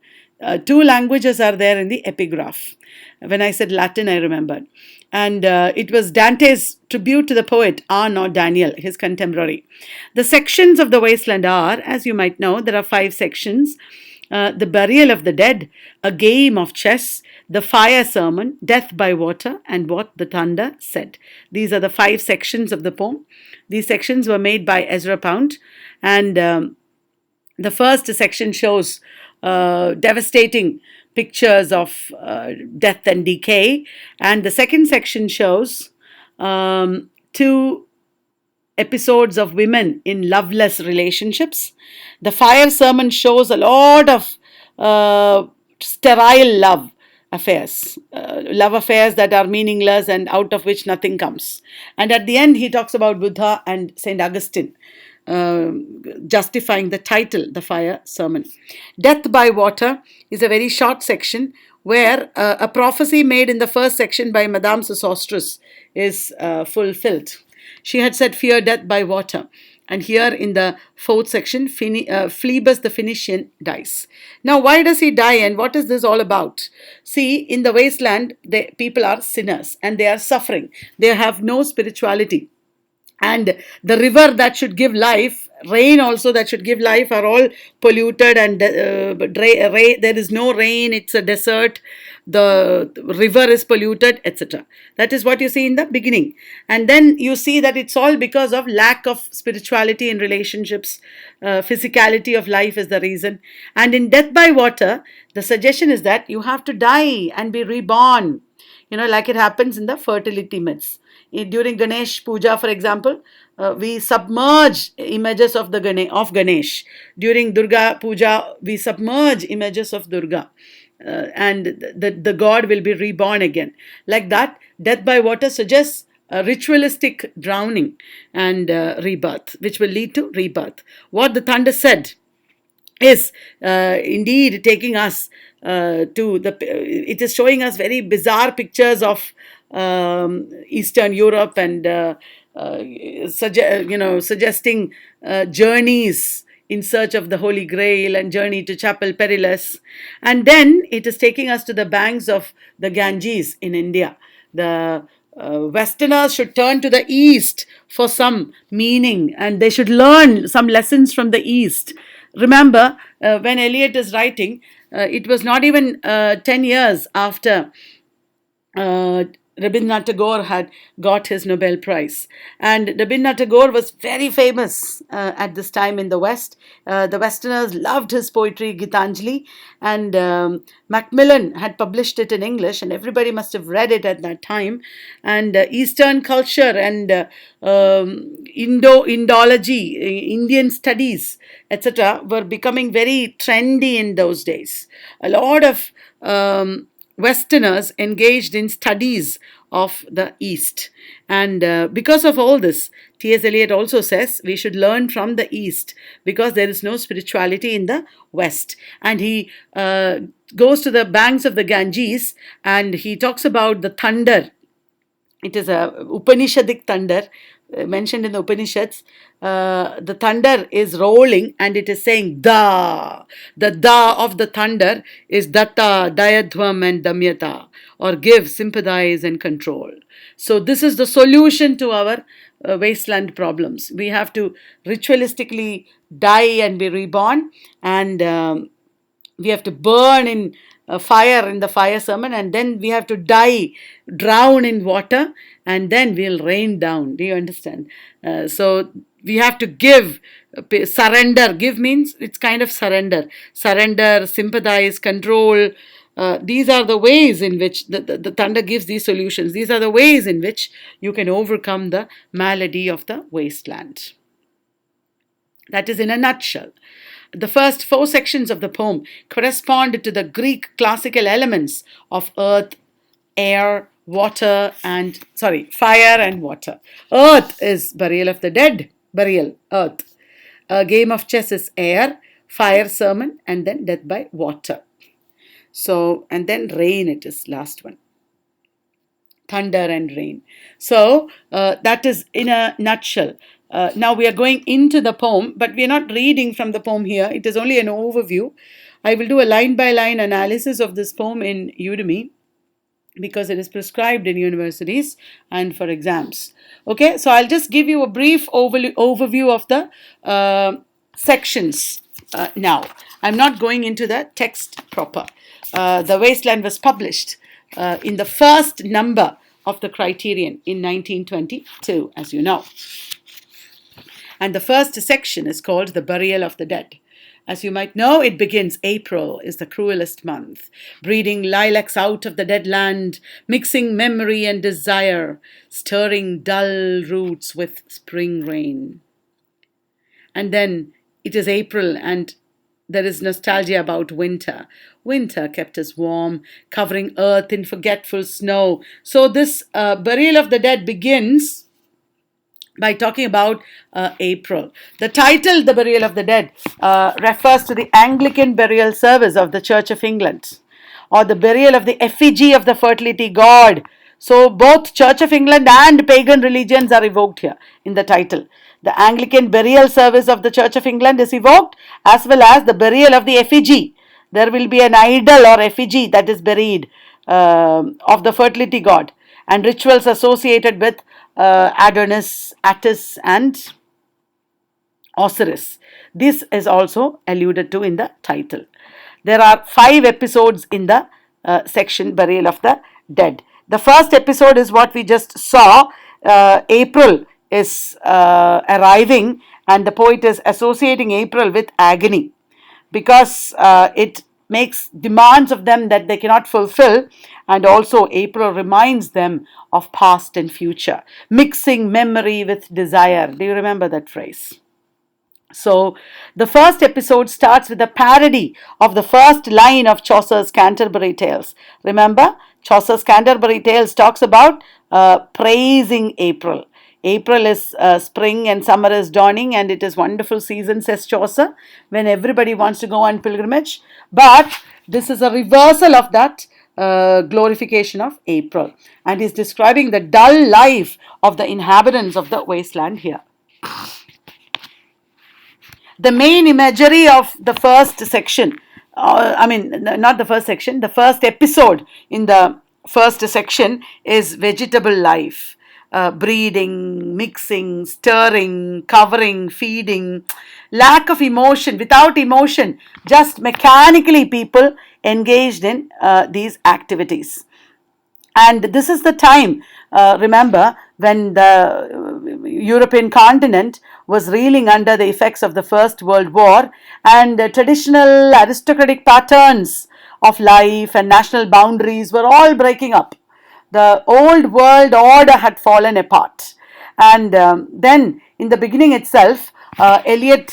2 languages are there in the epigraph. When I said Latin, I remembered. And it was Dante's tribute to the poet Arno Daniel, his contemporary. The sections of the wasteland are, as you might know, there are 5 sections. The burial of the dead, a game of chess, the fire sermon, death by water, and what the thunder said. These are the 5 sections of the poem. These sections were made by Ezra Pound, and the first section shows devastating pictures of death and decay, and the second section shows 2 episodes of women in loveless relationships. The fire sermon shows a lot of sterile love, affairs, love affairs that are meaningless and out of which nothing comes. And at the end, he talks about Buddha and St. Augustine, uh, justifying the title, the Fire Sermon. Death by Water is a very short section where a prophecy made in the first section by Madame Sosostris is fulfilled. She had said, "Fear death by water." And here in the fourth section, Phlebas the Phoenician dies. Now, why does he die and what is this all about? See, in the wasteland, the people are sinners and they are suffering. They have no spirituality. And the river that should give life, rain also that should give life, are all polluted, and there is no rain, it's a desert, the river is polluted, etc. That is what you see in the beginning. And then you see that it's all because of lack of spirituality in relationships. Physicality of life is the reason. And in Death by Water, the suggestion is that you have to die and be reborn, like it happens in the fertility myths. During Ganesh Puja, for example, we submerge images of Ganesh. During Durga Puja, we submerge images of Durga. And the god will be reborn again. Like that, death by water suggests a ritualistic drowning and rebirth, which will lead to rebirth. What the thunder said is indeed taking us it is showing us very bizarre pictures of Eastern Europe, and suggesting journeys in search of the Holy Grail and journey to Chapel Perilous. And then it is taking us to the banks of the Ganges in India. The Westerners should turn to the East for some meaning, and they should learn some lessons from the East. Remember, when Eliot is writing, it was not even 10 years after Rabindranath Tagore had got his Nobel Prize. And Rabindranath Tagore was very famous at this time in the West. The Westerners loved his poetry, Gitanjali, and Macmillan had published it in English, and everybody must have read it at that time. And Eastern culture and Indology, Indian studies, etc., were becoming very trendy in those days. A lot of Westerners engaged in studies of the East. And because of all this, T.S. Eliot also says we should learn from the East because there is no spirituality in the West. And he goes to the banks of the Ganges and he talks about the thunder. It is a Upanishadic thunder mentioned in the Upanishads. The thunder is rolling and it is saying Da. The Da of the thunder is Datta, Dayadhvam and Damyata, or give, sympathize and control. So this is the solution to our wasteland problems. We have to ritualistically die and be reborn, and we have to burn in fire in the fire sermon, and then we have to drown in water, and then we'll rain down. Do you understand? So we have to give, surrender. Give means it's kind of surrender, sympathize, control. These are the ways in which the thunder gives these solutions. These are the ways in which you can overcome the malady of the wasteland. That is in a nutshell. The first 4 sections of the poem correspond to the Greek classical elements of earth, air, fire and water. Earth is burial of the dead, earth. A game of chess is air, fire sermon, and then death by water. So, and then rain, it is last one. Thunder and rain. So, that is in a nutshell. Now we are going into the poem, but we are not reading from the poem here. It is only an overview. I will do a line-by-line analysis of this poem in Udemy because it is prescribed in universities and for exams. Okay, so I'll just give you a brief overview of the sections now. I'm not going into the text proper. The Wasteland was published in the first number of the Criterion in 1922, as you know. And the first section is called The Burial of the Dead. As you might know, it begins, April is the cruelest month, breeding lilacs out of the dead land, mixing memory and desire, stirring dull roots with spring rain. And then it is April, and there is nostalgia about winter. Winter kept us warm, covering earth in forgetful snow. So this burial of the dead begins by talking about April. The title, The Burial of the Dead, refers to the Anglican burial service of the Church of England, or the burial of the effigy of the fertility god. So both Church of England and pagan religions are evoked here in the title. The Anglican burial service of the Church of England is evoked, as well as the burial of the effigy. There will be an idol or effigy that is buried of the fertility god, and rituals associated with Adonis, Attis, and Osiris. This is also alluded to in the title. There are 5 episodes in the section Burial of the Dead. The first episode is what we just saw. April is arriving, and the poet is associating April with agony, because it makes demands of them that they cannot fulfill, and also April reminds them of past and future, mixing memory with desire. Do you remember that phrase? So the first episode starts with a parody of the first line of Chaucer's Canterbury Tales. Remember, Chaucer's Canterbury Tales talks about praising April. April is spring and summer is dawning, and it is wonderful season, says Chaucer, when everybody wants to go on pilgrimage. But this is a reversal of that glorification of April, and is describing the dull life of the inhabitants of the wasteland here. The main imagery of the first section, not the first section, the first episode in the first section is vegetable life. Breeding, mixing, stirring, covering, feeding, lack of emotion, without emotion, just mechanically people engaged in these activities. And this is the time, remember, when the European continent was reeling under the effects of the First World War, and traditional aristocratic patterns of life and national boundaries were all breaking up. The old world order had fallen apart. And then in the beginning itself, Eliot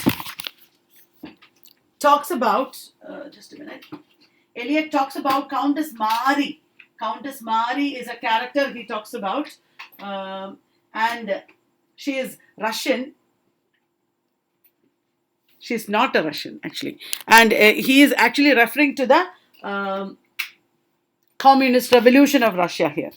talks about, just a minute, Eliot talks about Countess Mary. Countess Mary is a character he talks about, and she is Russian. She's not a Russian, actually. And he is actually referring to the communist revolution of Russia here.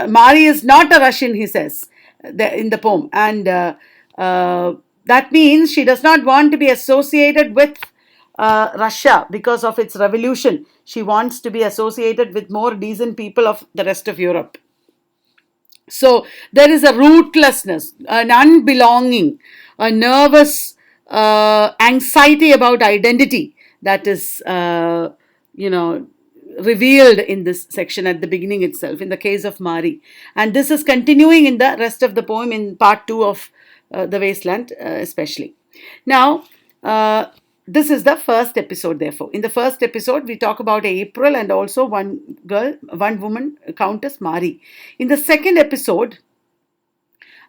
Mary is not a Russian, he says in the poem. And that means she does not want to be associated with Russia because of its revolution. She wants to be associated with more decent people of the rest of Europe. So there is a rootlessness, an unbelonging, a nervous anxiety about identity that is, revealed in this section at the beginning itself, in the case of Mari. And this is continuing in the rest of the poem in part 2 of The Wasteland especially. Now, this is the first episode, therefore. In the first episode, we talk about April and also one woman, Countess Mari. In the second episode,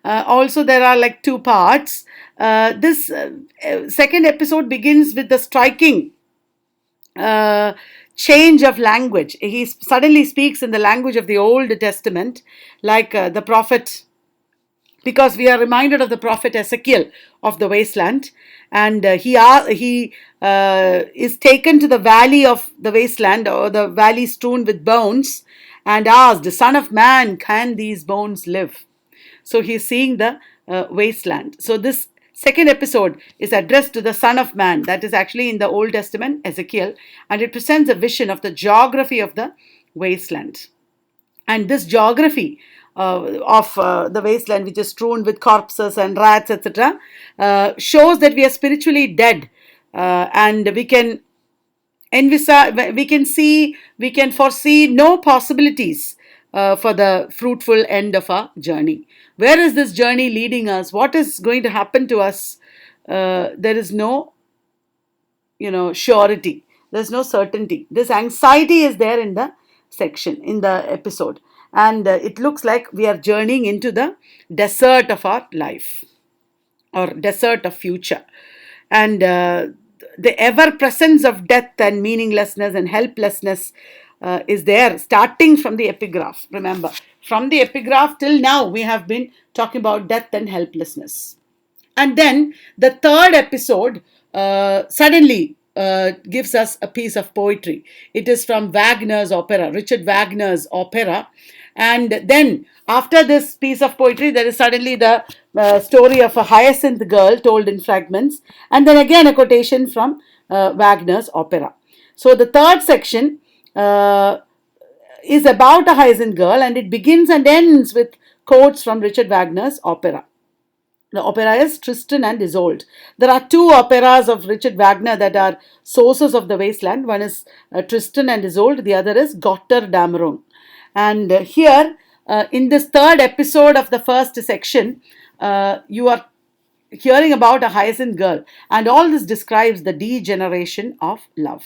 also there are like 2 parts. This second episode begins with the striking change of language. He suddenly speaks in the language of the Old Testament, like the prophet, because we are reminded of the prophet Ezekiel of the wasteland, and he is taken to the valley of the wasteland, or the valley strewn with bones, and asked, "Son of man, can these bones live?" So he is seeing the wasteland. So this second episode is addressed to the Son of Man. That is actually in the Old Testament, Ezekiel, and it presents a vision of the geography of the wasteland. And this geography of the wasteland, which is strewn with corpses and rats, etc., shows that we are spiritually dead, and we can foresee no possibilities for the fruitful end of our journey. Where is this journey leading us? What is going to happen to us? There is no, surety. There's no certainty. This anxiety is there in the section, in the episode. And it looks like we are journeying into the desert of our life, or desert of future. And the ever presence of death and meaninglessness and helplessness is there, starting from the epigraph. Remember, from the epigraph till now, we have been talking about death and helplessness. And then the third episode suddenly gives us a piece of poetry. It is from Wagner's opera, Richard Wagner's opera. And then after this piece of poetry, there is suddenly the story of a hyacinth girl told in fragments. And then again a quotation from Wagner's opera. So the third section is about a hyacinth girl, and it begins and ends with quotes from Richard Wagner's opera. The opera is Tristan and Isolde. There are two operas of Richard Wagner that are sources of the wasteland. One is Tristan and Isolde, the other is Gotterdammerung. And here, in this third episode of the first section, you are hearing about a hyacinth girl, and all this describes the degeneration of love.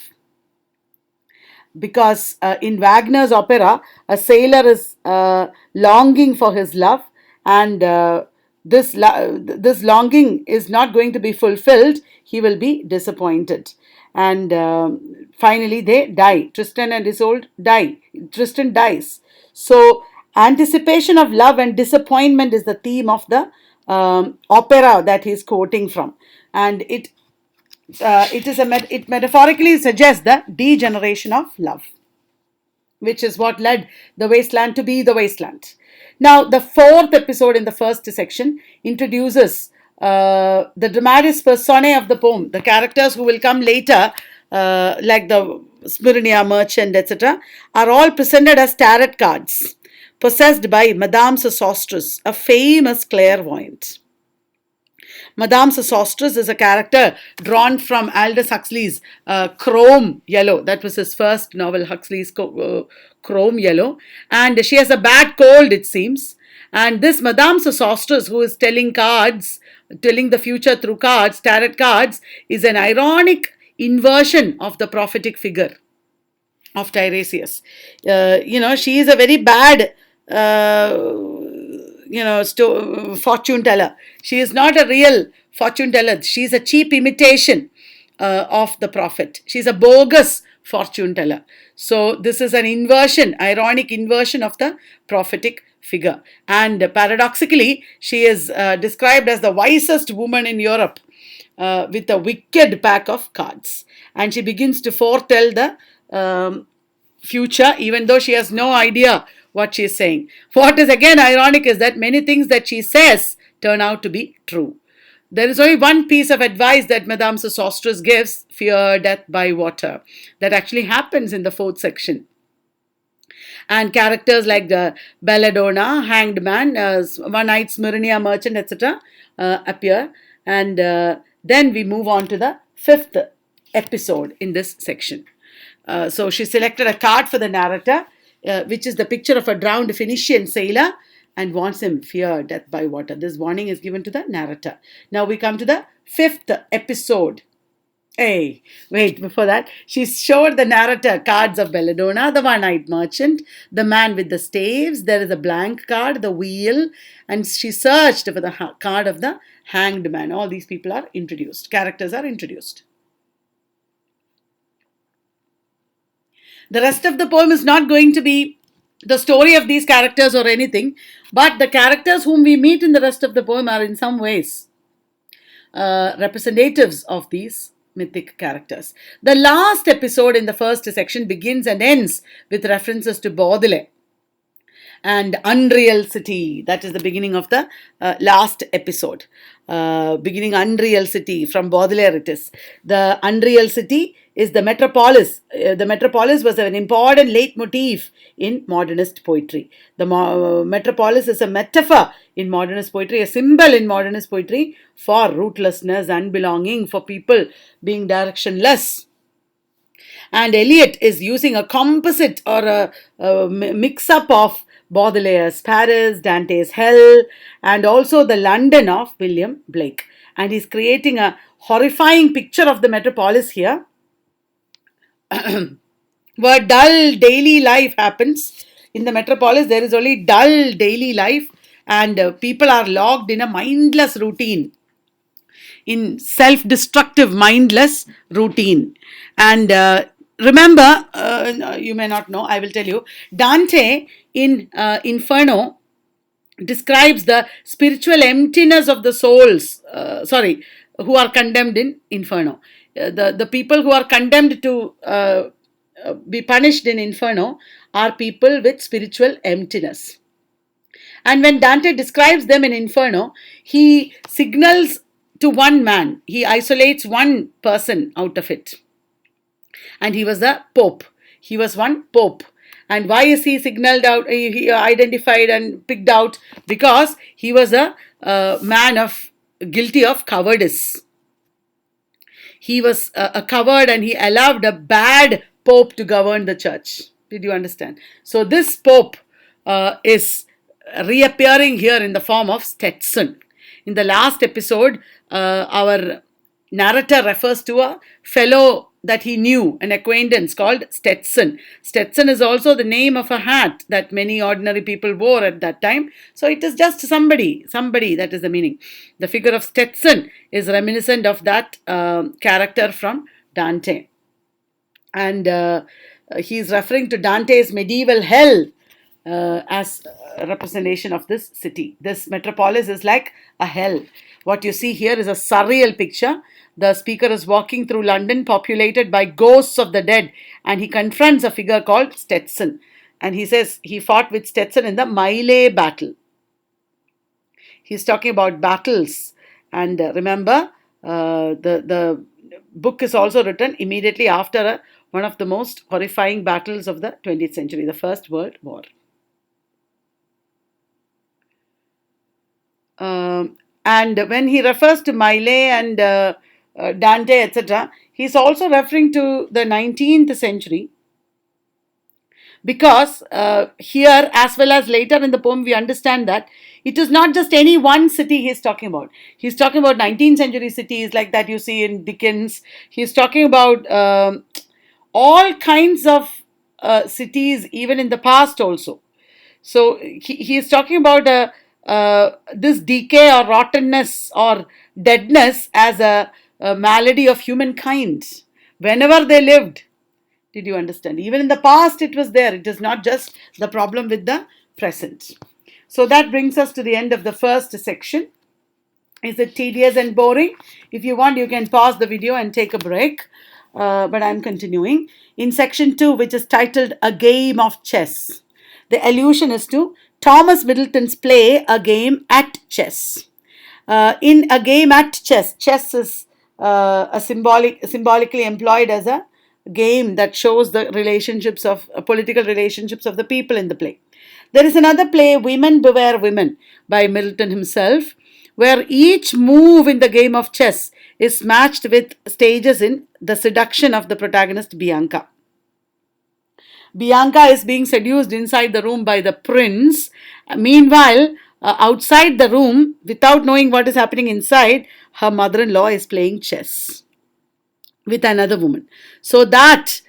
Because in Wagner's opera, a sailor is longing for his love, and this longing is not going to be fulfilled. He will be disappointed, and finally they die. Tristan and Isolde die. Tristan dies. So anticipation of love and disappointment is the theme of the opera that he is quoting from, and it metaphorically suggests the degeneration of love, which is what led the wasteland to be the wasteland. Now, the fourth episode in the first section introduces the dramatis personae of the poem. The characters who will come later, like the Smyrnia merchant, etc., are all presented as tarot cards, possessed by Madame Sosostris, a famous clairvoyant. Madame Sosostris is a character drawn from Aldous Huxley's Chrome Yellow. That was his first novel, Huxley's Chrome Yellow. And she has a bad cold, it seems. And this Madame Sosostris, who is telling the future through cards, tarot cards, is an ironic inversion of the prophetic figure of Tiresias. She is a very bad fortune teller. She is not a real fortune teller. She is a cheap imitation of the prophet. She is a bogus fortune teller. So this is an inversion, ironic inversion of the prophetic figure. And paradoxically, she is described as the wisest woman in Europe with a wicked pack of cards. And she begins to foretell the future, even though she has no idea what she is saying. What is again ironic is that many things that she says turn out to be true. There is only one piece of advice that Madame Sosostris gives: fear death by water. That actually happens in the fourth section. And characters like the Belladonna, Hanged Man, One-Eyed Smyrnia Merchant, etc. Appear. And then we move on to the fifth episode in this section. So she selected a card for the narrator, which is the picture of a drowned Phoenician sailor, and warns him, fear death by water. This warning is given to the narrator. Now we come to the fifth episode. Hey, wait, before that, she showed the narrator cards of Belladonna, the one-eyed merchant, the man with the staves, there is a blank card, the wheel, and she searched for the card of the hanged man. All these people are introduced. Characters are introduced. The rest of the poem is not going to be the story of these characters or anything, but the characters whom we meet in the rest of the poem are in some ways representatives of these mythic characters. The last episode in the first section begins and ends with references to Baudelaire and Unreal City. That is the beginning of the last episode. Beginning Unreal City, from Baudelaire it is. The Unreal City is the metropolis. The metropolis was an important leitmotif in modernist poetry. The metropolis is a metaphor in modernist poetry, a symbol in modernist poetry for rootlessness, unbelonging, for people being directionless. And Eliot is using a composite or a mix-up of Baudelaire's Paris, Dante's Hell, and also the London of William Blake. And he's creating a horrifying picture of the metropolis here, where dull daily life happens. In the metropolis, there is only dull daily life, and people are locked in a mindless routine. in self-destructive, mindless routine. And remember, you may not know, I will tell you, Dante in Inferno describes the spiritual emptiness of the souls, who are condemned in Inferno. The people who are condemned to be punished in Inferno are people with spiritual emptiness. And when Dante describes them in Inferno, he signals to one man, he isolates one person out of it. And he was the Pope. He was one Pope. And why is he signaled out, he identified and picked out? Because he was a man guilty of cowardice. He was a coward and he allowed a bad Pope to govern the church. Did you understand? So this Pope is reappearing here in the form of Stetson. In the last episode, our narrator refers to a fellow that he knew, an acquaintance called Stetson. Stetson is also the name of a hat that many ordinary people wore at that time. So it is just somebody, that is the meaning. The figure of Stetson is reminiscent of that character from Dante. And he is referring to Dante's medieval hell as a representation of this city. This metropolis is like a hell. What you see here is a surreal picture. The speaker is walking through London populated by ghosts of the dead, and he confronts a figure called Stetson. And he says he fought with Stetson in the Mile battle. He's talking about battles. And remember, the book is also written immediately after one of the most horrifying battles of the 20th century, the First World War. And when he refers to Mile and Dante, etc., he's also referring to the 19th century, because here as well as later in the poem we understand that it is not just any one city he's talking about. He's talking about 19th century cities like that you see in Dickens. He's talking about all kinds of cities even in the past also. So he is talking about this decay or rottenness or deadness as a malady of humankind whenever they lived. Did you understand? Even in the past it was there. It is not just the problem with the present. So that brings us to the end of the first section. Is it tedious and boring? If you want, you can pause the video and take a break. But I'm continuing. In section 2, which is titled A Game of Chess, the allusion is to Thomas Middleton's play A Game at Chess. In A Game at Chess, chess is symbolically employed as a game that shows the relationships of political relationships of the people in the play. There is another play, Women Beware Women, by Middleton himself, where each move in the game of chess is matched with stages in the seduction of the protagonist Bianca. Bianca is being seduced inside the room by the prince. Meanwhile, outside the room, without knowing what is happening inside, her mother-in-law is playing chess with another woman. So that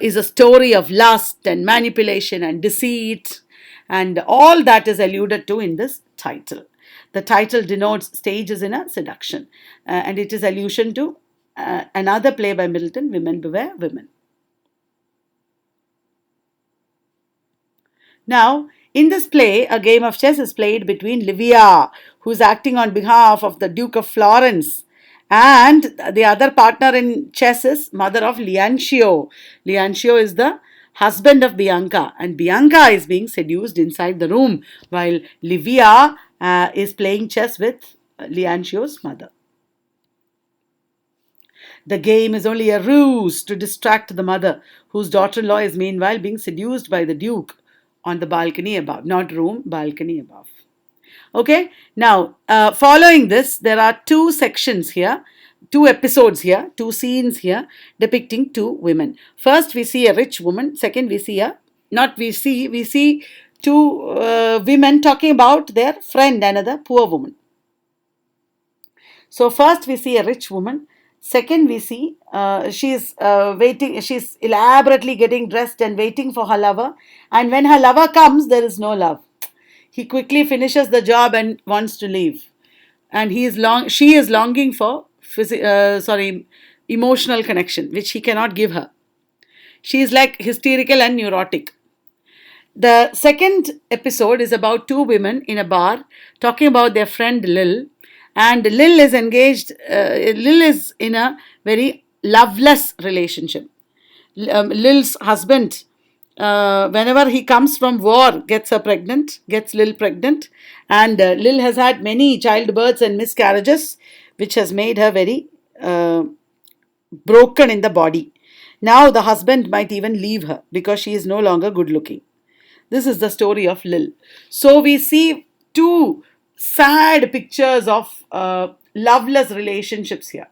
is a story of lust and manipulation and deceit, and all that is alluded to in this title. The title denotes stages in a seduction, and it is allusion to another play by Middleton, Women Beware Women. Now, in this play, a game of chess is played between Livia, who is acting on behalf of the Duke of Florence, and the other partner in chess is mother of Leoncio. Leoncio is the husband of Bianca, and Bianca is being seduced inside the room while Livia is playing chess with Leoncio's mother. The game is only a ruse to distract the mother, whose daughter-in-law is meanwhile being seduced by the Duke on the balcony above, not room, balcony above. Okay, now following this, there are two sections here, two episodes here, two scenes here depicting two women. First, we see a rich woman. Second, we see two women talking about their friend, another poor woman. So first, we see a rich woman. Second, we see she's waiting. She's elaborately getting dressed and waiting for her lover. And when her lover comes, there is no love. He quickly finishes the job and wants to leave. And she is longing for emotional connection, which he cannot give her. She is like hysterical and neurotic. The second episode is about two women in a bar talking about their friend Lil, and Lil is engaged. Lil is in a very loveless relationship. Lil's husband, whenever he comes from war, gets Lil pregnant, and Lil has had many childbirths and miscarriages, which has made her very broken in the body. Now the husband might even leave her because she is no longer good looking. This is the story of Lil. So we see two sad pictures of loveless relationships here,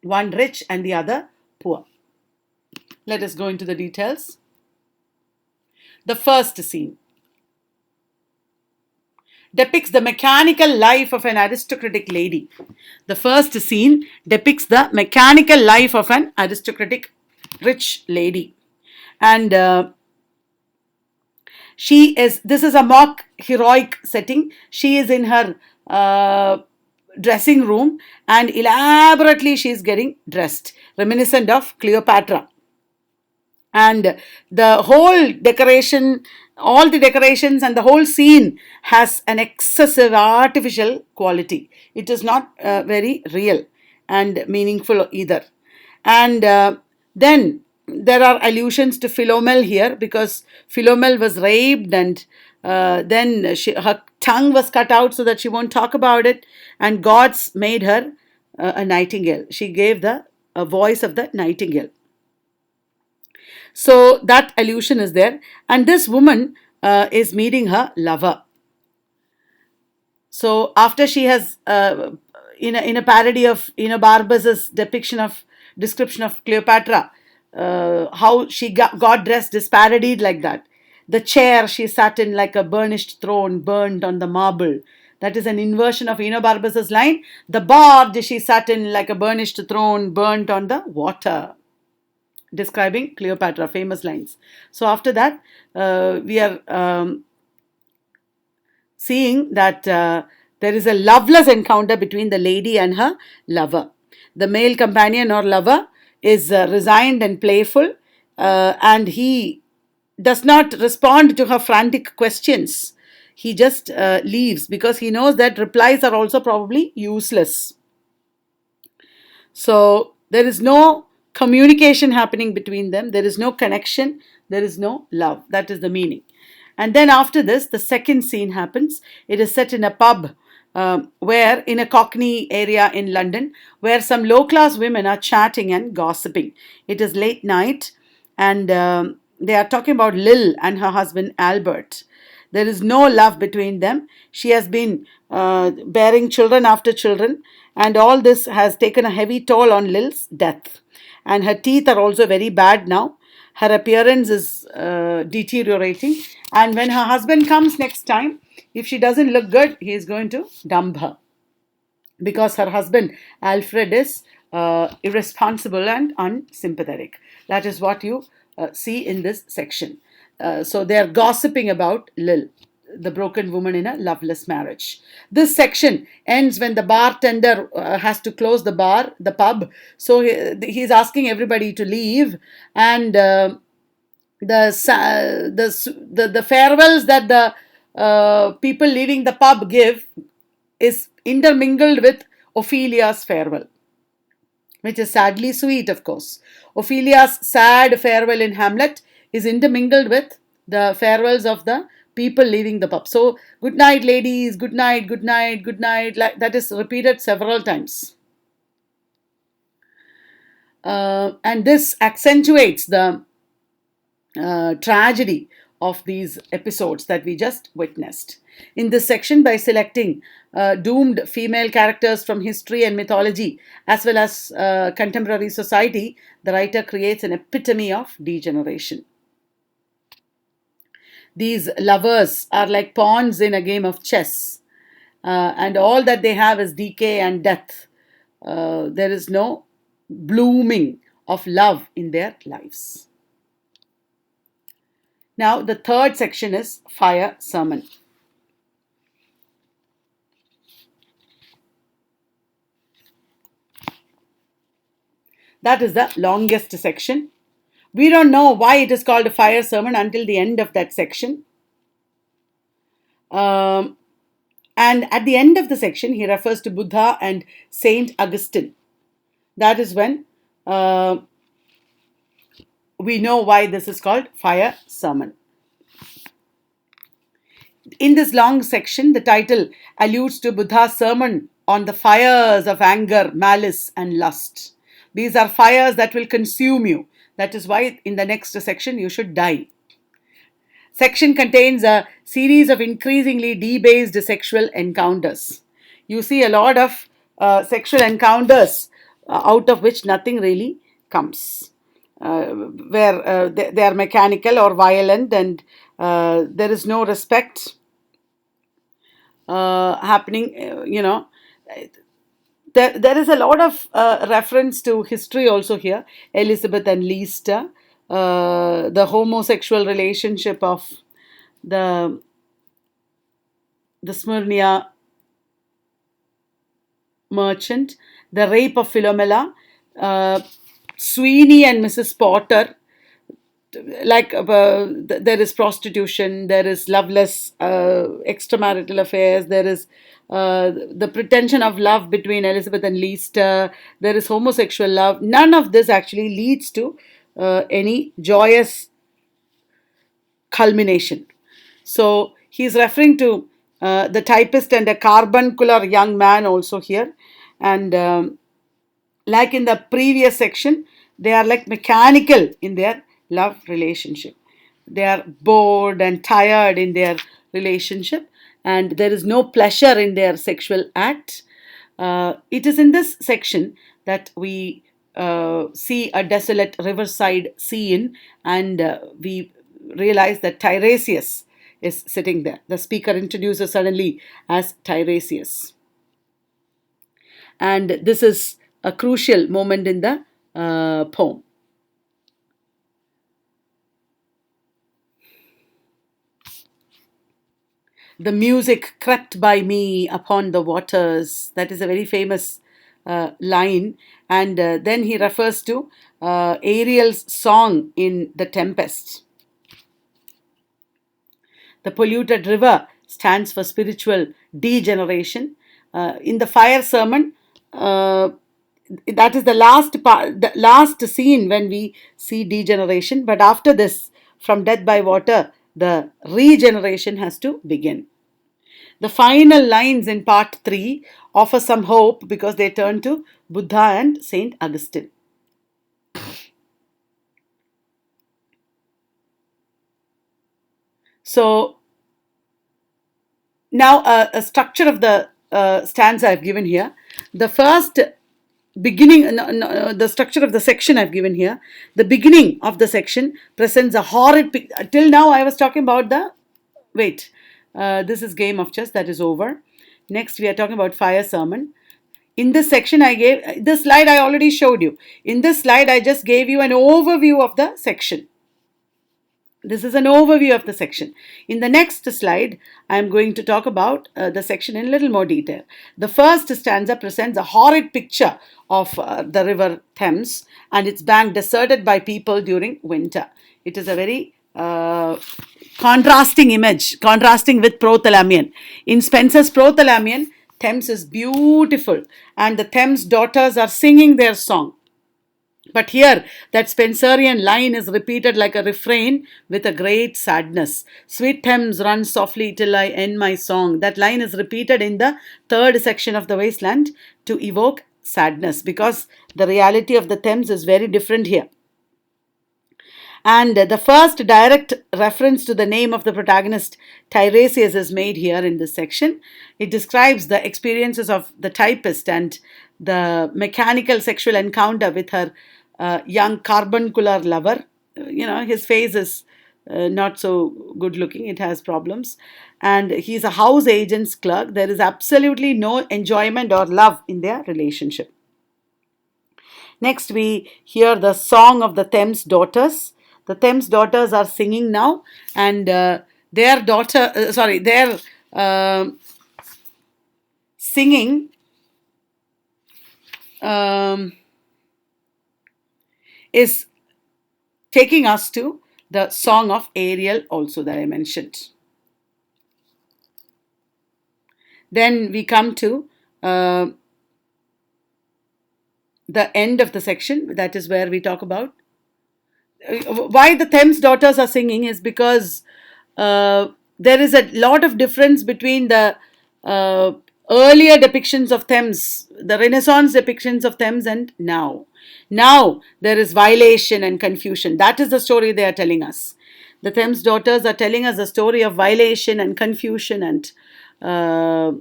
one rich and the other poor. Let us go into the details. The first scene depicts the mechanical life of an aristocratic lady. The first scene depicts the mechanical life of an aristocratic rich lady. And this is a mock heroic setting. She is in her dressing room and elaborately she is getting dressed, reminiscent of Cleopatra. And the whole decoration, all the decorations and the whole scene has an excessive artificial quality. It is not very real and meaningful either. And then there are allusions to Philomel here, because Philomel was raped and then her tongue was cut out so that she won't talk about it, and gods made her a nightingale. She gave the voice of the nightingale. So that allusion is there, and this woman is meeting her lover. So after she has in a parody of Barbus's description of Cleopatra, how she got dressed is parodied like that. The chair she sat in like a burnished throne burnt on the marble. That is an inversion of Barbus's line. The barge she sat in like a burnished throne burnt on the water, describing Cleopatra, famous lines. So after that, we are seeing that there is a loveless encounter between the lady and her lover. The male companion or lover is resigned and playful, and he does not respond to her frantic questions. He just leaves because he knows that replies are also probably useless. So there is no communication happening between them. There is no connection. There is no love. That is the meaning. And then after this, the second scene happens. It is set in a pub where, in a Cockney area in London, where some low-class women are chatting and gossiping. It is late night, and they are talking about Lil and her husband Albert. There is no love between them. She has been bearing children after children, and all this has taken a heavy toll on Lil's death. And her teeth are also very bad now. Her appearance is deteriorating. And when her husband comes next time, if she doesn't look good, he is going to dump her. Because her husband, Alfred, is irresponsible and unsympathetic. That is what you see in this section. So they are gossiping about Lil, the broken woman in a loveless marriage. This section ends when the bartender has to close the pub. So he's asking everybody to leave, and the farewells that the people leaving the pub give is intermingled with Ophelia's farewell, which is sadly sweet, of course. Ophelia's sad farewell in Hamlet is intermingled with the farewells of the people leaving the pub. So, good night, ladies, good night, good night, good night. Like that is repeated several times. And this accentuates the tragedy of these episodes that we just witnessed. In this section, by selecting doomed female characters from history and mythology, as well as contemporary society, the writer creates an epitome of degeneration. These lovers are like pawns in a game of chess, and all that they have is decay and death. There is no blooming of love in their lives. Now, the third section is fire sermon. That is the longest section. We don't know why it is called a fire sermon until the end of that section. Um, and at the end of the section, he refers to Buddha and Saint Augustine. That is when we know why this is called fire sermon. In this long section, the title alludes to Buddha's sermon on the fires of anger, malice, and lust. These are fires that will consume you. That is why in the next section you should die. Section contains a series of increasingly debased sexual encounters. You see a lot of sexual encounters out of which nothing really comes. Where they are mechanical or violent, and there is no respect happening. There is a lot of reference to history also here. Elizabeth and Leicester, the homosexual relationship of the Smyrna merchant, the rape of Philomela, Sweeney and Mrs. Potter. Like there is prostitution, there is loveless extramarital affairs, there is the pretension of love between Elizabeth and Leicester, there is homosexual love. None of this actually leads to any joyous culmination. So he's referring to the typist and a carbuncular young man also here. And like in the previous section, they are like mechanical in their love relationship. They are bored and tired in their relationship, and there is no pleasure in their sexual act. It is in this section that we see a desolate riverside scene, and we realize that Tiresias is sitting there. The speaker introduces suddenly as Tiresias. And this is a crucial moment in the poem. The music crept by me upon the waters. That is a very famous line. And then he refers to Ariel's song in The Tempest. The polluted river stands for spiritual degeneration. In the fire sermon, that is the last part, the last scene when we see degeneration. But after this, from death by water, the regeneration has to begin. The final lines in part 3 offer some hope because they turn to Buddha and Saint Augustine. So now a structure of the stanza I've given here. The first beginning, the structure of the section I've given here. The beginning of the section presents a horrid till now I was talking about the wait. This is game of chess that is over. Next we are talking about fire sermon. In this section I gave this slide I already showed you. In this slide I just gave you an overview of the section. This is an overview of the section. In the next slide, I am going to talk about the section in a little more detail. The first stanza presents a horrid picture of the river Thames and its bank deserted by people during winter. It is a very contrasting image, contrasting with Prothalamion. In Spenser's Prothalamion, Thames is beautiful and the Thames daughters are singing their song. But here, that Spenserian line is repeated like a refrain with a great sadness. Sweet Thames, run softly till I end my song. That line is repeated in the third section of the Wasteland to evoke sadness because the reality of the Thames is very different here. And the first direct reference to the name of the protagonist, Tiresias, is made here in this section. It describes the experiences of the typist and the mechanical sexual encounter with her young carbuncular lover. His face is not so good looking, it has problems. And he's a house agent's clerk. There is absolutely no enjoyment or love in their relationship. Next, we hear the song of the Thames daughters. The Thames daughters are singing now, and they're singing is taking us to the song of Ariel also that I mentioned. Then we come to the end of the section. That is where we talk about why the Thames daughters are singing is because there is a lot of difference between the uh, earlier depictions of Thames, the Renaissance depictions of Thames, and now. Now there is violation and confusion. That is the story they are telling us. The Thames daughters are telling us the story of violation and confusion and uh,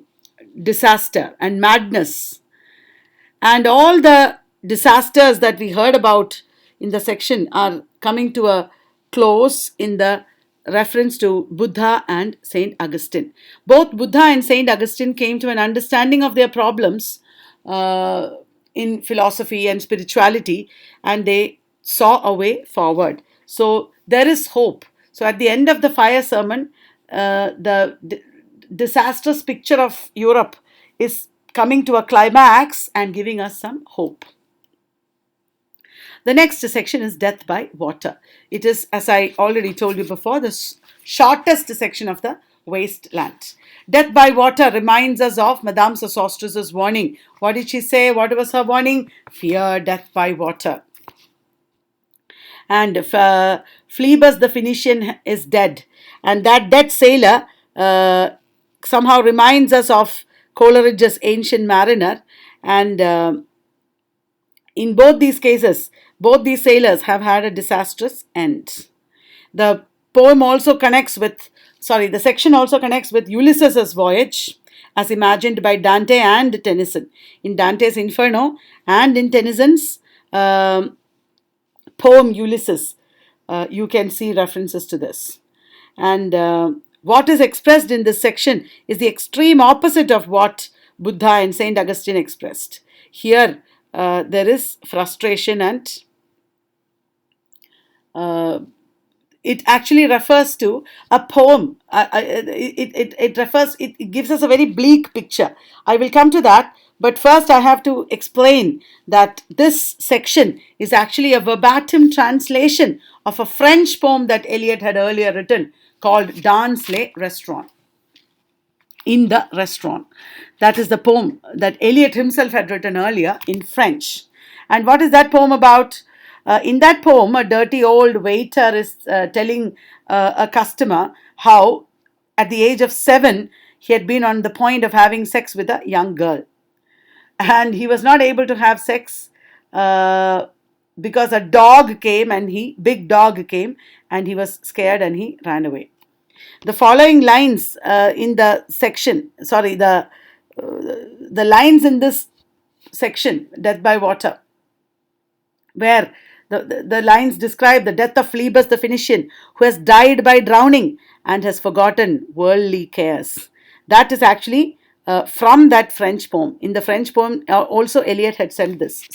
disaster and madness, and all the disasters that we heard about in the section are coming to a close in the reference to Buddha and Saint Augustine. Both Buddha and Saint Augustine came to an understanding of their problems uh, in philosophy and spirituality, and they saw a way forward. So there is hope. So at the end of the fire sermon, the disastrous picture of Europe is coming to a climax and giving us some hope. The next section is death by water. It is, as I already told you before, the shortest section of the wasteland. Death by water reminds us of Madame Sosostris's warning. What did she say? What was her warning? Fear death by water. And if, Phlebas the Phoenician is dead, and that dead sailor somehow reminds us of Coleridge's Ancient Mariner, and in both these cases, both these sailors have had a disastrous end. The poem also connects with, the section also connects with Ulysses' voyage as imagined by Dante and Tennyson. In Dante's Inferno and in Tennyson's poem Ulysses, you can see references to this. And what is expressed in this section is the extreme opposite of what Buddha and Saint Augustine expressed. Here, there is frustration, and it actually refers to a poem. It gives us a very bleak picture. I will come to that, but first I have to explain that this section is actually a verbatim translation of a French poem that Eliot had earlier written called Dans les Restaurants. In the Restaurant. That is the poem that Eliot himself had written earlier in French. And what is that poem about? In that poem, a dirty old waiter is telling a customer how, at the age of 7, he had been on the point of having sex with a young girl. And he was not able to have sex because a dog came, big dog came, and he was scared and he ran away. The following lines in the section, the lines in this section, Death by Water, where the lines describe the death of Phlebas the Phoenician, who has died by drowning and has forgotten worldly cares. That is actually from that French poem. In the French poem, also Eliot had said this.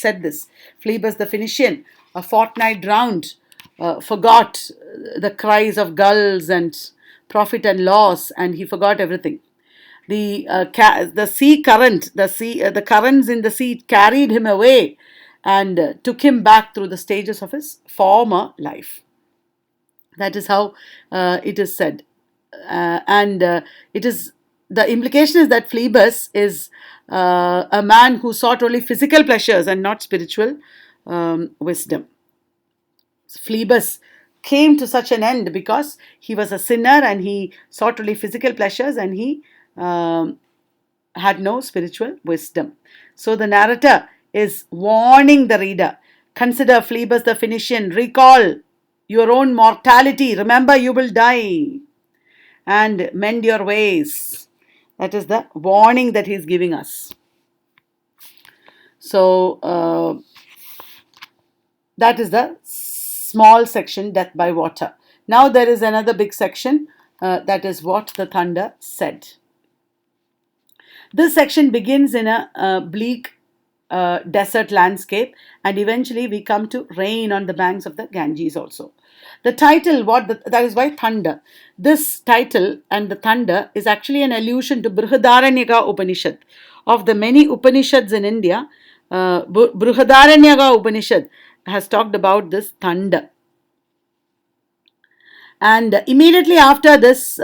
Phlebas the Phoenician, a fortnight drowned, forgot the cries of gulls and profit and loss, and he forgot everything. The sea current, the currents in the sea carried him away and took him back through the stages of his former life. That is how it is said, and it is the implication is that Phlebas is a man who sought only physical pleasures and not spiritual wisdom. Phlebas came to such an end because he was a sinner and he sought only physical pleasures, and he had no spiritual wisdom. So the narrator is warning the reader. Consider Phlebas the Phoenician. Recall your own mortality. Remember, you will die. And mend your ways. That is the warning that he is giving us. So that is the small section, Death by Water. Now there is another big section, that is what the thunder said. This section begins in a bleak desert landscape, and eventually we come to rain on the banks of the Ganges also. The title, that is why thunder. This title and the thunder is actually an allusion to Brihadaranyaka Upanishad. Of the many Upanishads in India, Brihadaranyaka Upanishad has talked about this thunder. And immediately after this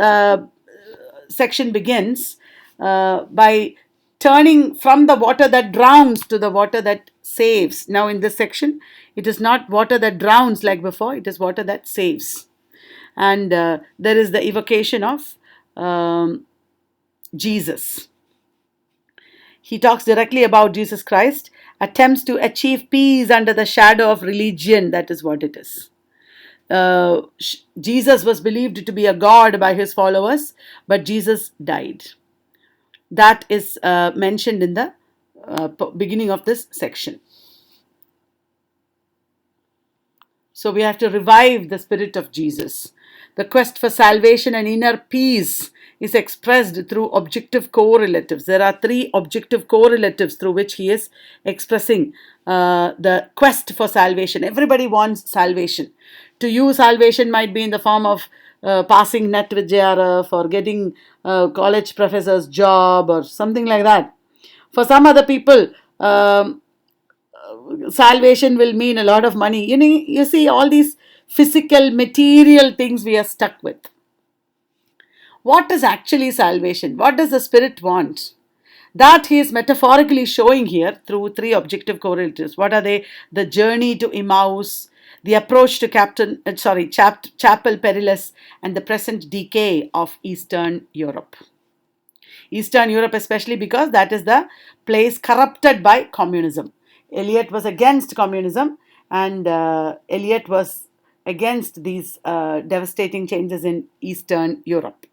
section begins by turning from the water that drowns to the water that saves. Now, in this section, it is not water that drowns like before, it is water that saves. And there is the evocation of Jesus. He talks directly about Jesus Christ, attempts to achieve peace under the shadow of religion. That is what it is. Jesus was believed to be a god by his followers, but Jesus died. That is mentioned in the beginning of this section. So we have to revive the spirit of Jesus. The quest for salvation and inner peace is expressed through objective correlatives. There are three objective correlatives through which he is expressing the quest for salvation. Everybody wants salvation. To you, salvation might be in the form of passing NET with JRF or getting a college professor's job or something like that. For some other people, salvation will mean a lot of money. You see all these physical, material things we are stuck with. What is actually salvation? What does the Spirit want? That he is metaphorically showing here through three objective correlatives. What are they? The journey to Emmaus, the approach to Chapel Perilous, and the present decay of Eastern Europe. Eastern Europe especially because that is the place corrupted by communism. Eliot was against communism, and Eliot was against these devastating changes in Eastern Europe.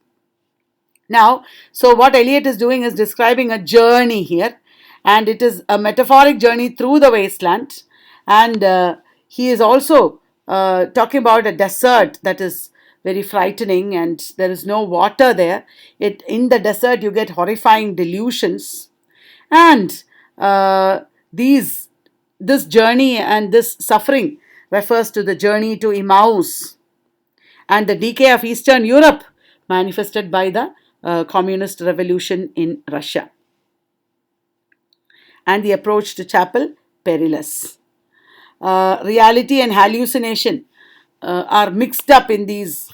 Now, so what Eliot is doing is describing a journey here, and it is a metaphoric journey through the wasteland, and he is also talking about a desert that is very frightening, and there is no water there. In the desert you get horrifying delusions, and this journey and this suffering refers to the journey to Emmaus and the decay of Eastern Europe manifested by the communist revolution in Russia, and the approach to Chapel Perilous. Reality and hallucination are mixed up in these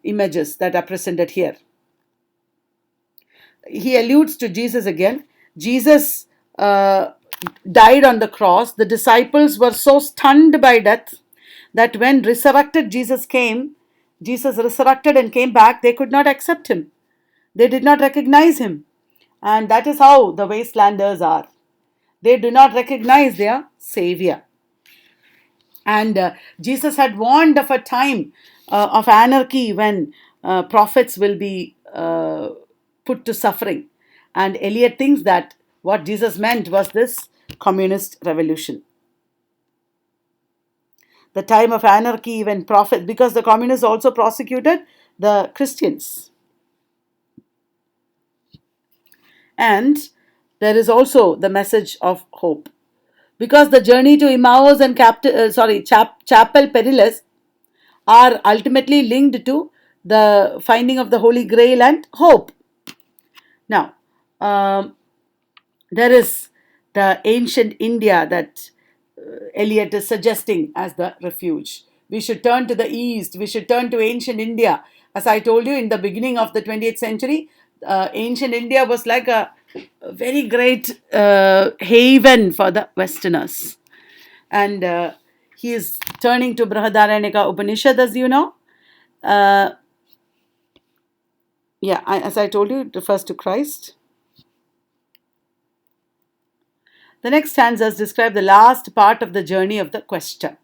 images that are presented here. He alludes to Jesus again. Jesus died on the cross. The disciples were so stunned by death that when resurrected Jesus resurrected and came back, they could not accept him. They did not recognize him. And that is how the wastelanders are. They do not recognize their Savior. And Jesus had warned of a time of anarchy when prophets will be put to suffering. And Eliot thinks that what Jesus meant was this communist revolution. The time of anarchy when prophets, because the communists also prosecuted the Christians. And there is also the message of hope. Because the journey to Emmaus and Chapel Perilous are ultimately linked to the finding of the Holy Grail and hope. Now, there is the ancient India that Eliot is suggesting as the refuge. We should turn to the east. We should turn to ancient India. As I told you, in the beginning of the 20th century, ancient India was like a very great haven for the Westerners. And he is turning to Brihadaranyaka Upanishad, as you know. As I told you, it refers to Christ. The next stanzas describe the last part of the journey of the quester.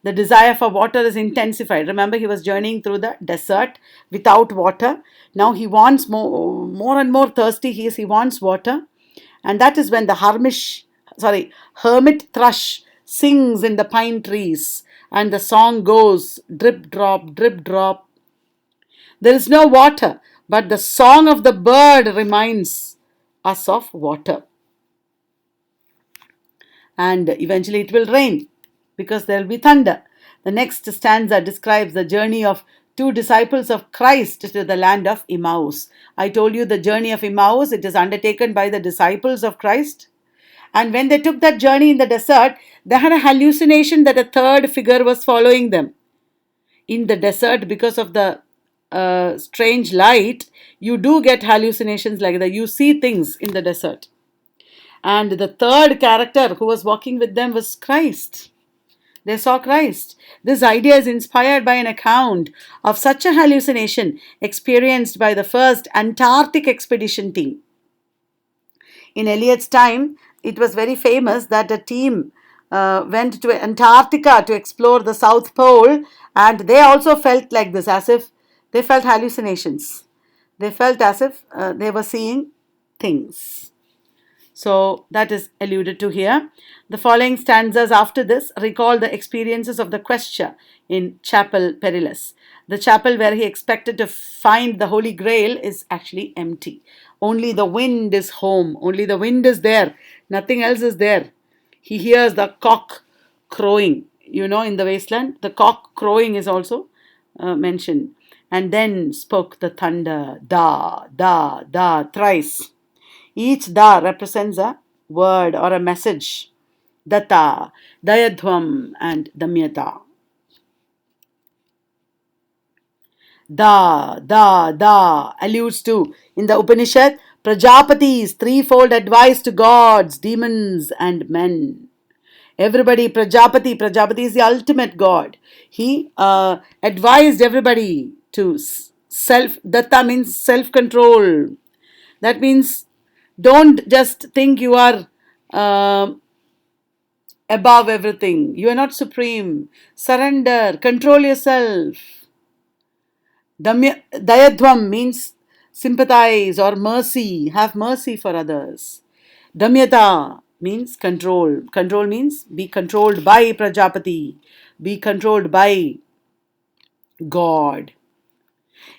The desire for water is intensified. Remember, he was journeying through the desert without water. Now he wants more and more thirsty he is. He wants water. And that is when the hermit thrush sings in the pine trees. And the song goes, drip, drop, drip, drop. There is no water, but the song of the bird reminds us of water. And eventually it will rain because there will be thunder. The next stanza describes the journey of two disciples of Christ to the land of Emmaus. I told you the journey of Emmaus, it is undertaken by the disciples of Christ. And when they took that journey in the desert, they had a hallucination that a third figure was following them. In the desert, because of the strange light, you do get hallucinations like that. You see things in the desert. And the third character who was walking with them was Christ. They saw Christ. This idea is inspired by an account of such a hallucination experienced by the first Antarctic expedition team. In Eliot's time, it was very famous that a team went to Antarctica to explore the South Pole, and they also felt like this, as if they felt hallucinations. They felt as if they were seeing things. So that is alluded to here. The following stanzas after this recall the experiences of the questioner in Chapel Perilous. The chapel where he expected to find the Holy Grail is actually empty. Only the wind is home. Only the wind is there. Nothing else is there. He hears the cock crowing. In the wasteland, the cock crowing is also mentioned. And then spoke the thunder, da, da, da, thrice. Each da represents a word or a message. Datta, Dayadhvam, and Damyata. Da alludes to, in the Upanishad, Prajapati's threefold advice to gods, demons, and men. Everybody, Prajapati is the ultimate god. He advised everybody to Datta means self-control. That means don't just think you are above everything. You are not supreme. Surrender, control yourself. Dayadhvam means sympathize or mercy, have mercy for others. Damyata means control. Control means be controlled by Prajapati, be controlled by God.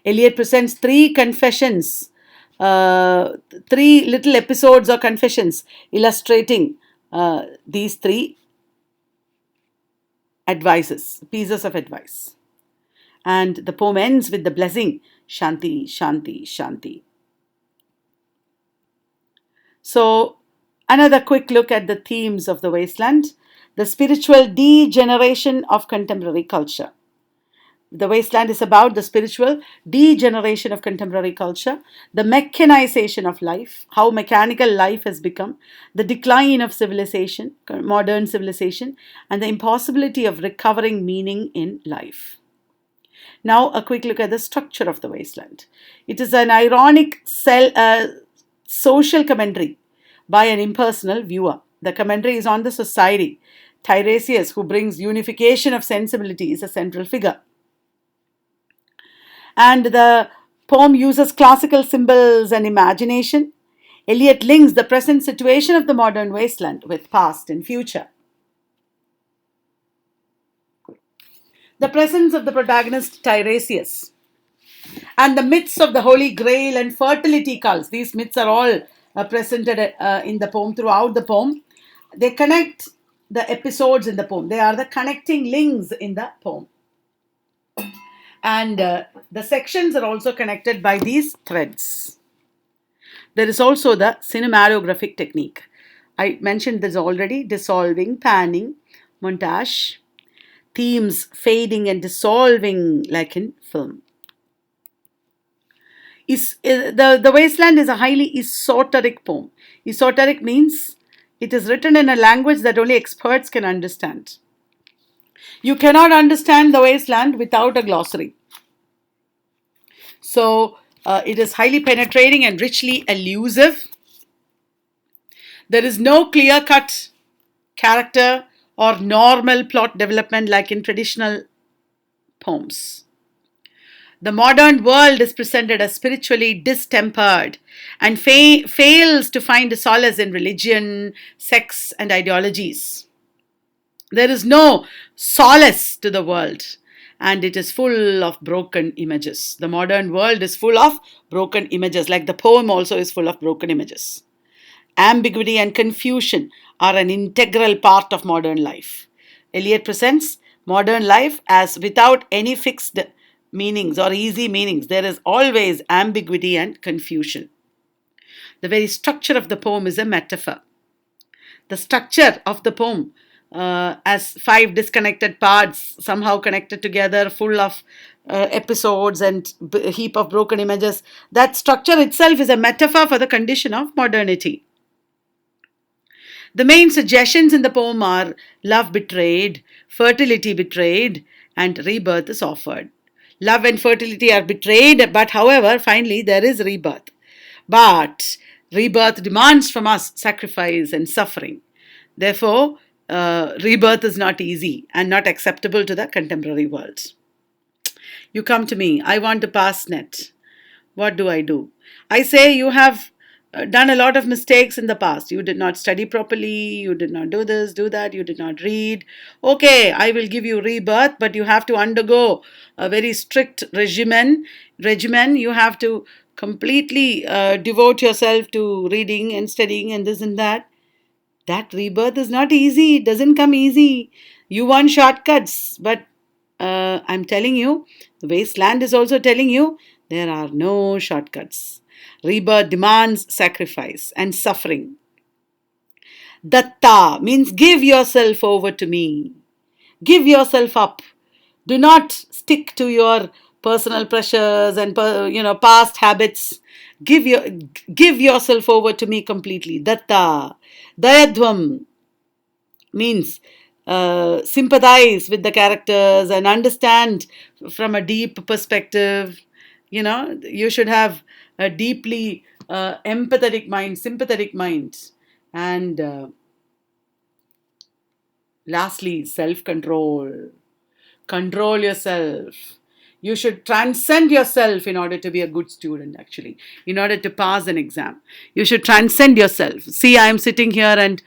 Eliot presents three confessions, three little episodes or confessions illustrating these three pieces of advice. And the poem ends with the blessing, Shanti, Shanti, Shanti. So, another quick look at the themes of the wasteland. The spiritual degeneration of contemporary culture. The wasteland is about the spiritual degeneration of contemporary culture, the mechanization of life, how mechanical life has become, the decline of civilization, modern civilization, and the impossibility of recovering meaning in life. Now, a quick look at the structure of the wasteland. It is an ironic social commentary by an impersonal viewer. The commentary is on the society. Tiresias, who brings unification of sensibility, is a central figure. And the poem uses classical symbols and imagination. Eliot links the present situation of the modern wasteland with past and future. The presence of the protagonist Tiresias and the myths of the Holy Grail and fertility cults. These myths are all presented in the poem, throughout the poem. They connect the episodes in the poem. They are the connecting links in the poem. And the sections are also connected by these threads. There is also the cinematographic technique. I mentioned this already: dissolving, panning, montage, themes fading and dissolving like in film. The Wasteland is a highly esoteric poem. Esoteric means it is written in a language that only experts can understand. You cannot understand the Wasteland without a glossary. So it is highly penetrating and richly elusive. There is no clear-cut character or normal plot development like in traditional poems. The modern world is presented as spiritually distempered and fails to find solace in religion, sex, and ideologies. There is no solace to the world, and it is full of broken images. The modern world is full of broken images, like the poem also is full of broken images. Ambiguity and confusion are an integral part of modern life. Eliot presents modern life as without any fixed meanings or easy meanings. There is always ambiguity and confusion. The very structure of the poem is a metaphor. the structure of the poem as 5 disconnected parts, somehow connected together, full of episodes and a heap of broken images. That structure itself is a metaphor for the condition of modernity. The main suggestions in the poem are love betrayed, fertility betrayed, and rebirth is offered. Love and fertility are betrayed, but however, finally there is rebirth. But rebirth demands from us sacrifice and suffering. Therefore, rebirth is not easy and not acceptable to the contemporary world. You come to me, I want to pass NET. What do? I say you have done a lot of mistakes in the past. You did not study properly, you did not do this, do that, you did not read. Okay, I will give you rebirth, but you have to undergo a very strict regimen. You have to completely devote yourself to reading and studying and this and that. That rebirth is not easy. It doesn't come easy. You want shortcuts, but I'm telling you, the wasteland is also telling you there are no shortcuts. Rebirth demands sacrifice and suffering. Datta means give yourself over to me. Give yourself up. Do not stick to your personal pressures and past habits. Give yourself over to me completely. Datta. Dayadvam means sympathize with the characters and understand from a deep perspective. You should have a deeply empathetic mind, sympathetic mind. And lastly, self-control. Control yourself. You should transcend yourself in order to be a good student, actually, in order to pass an exam. You should transcend yourself. See, I am sitting here and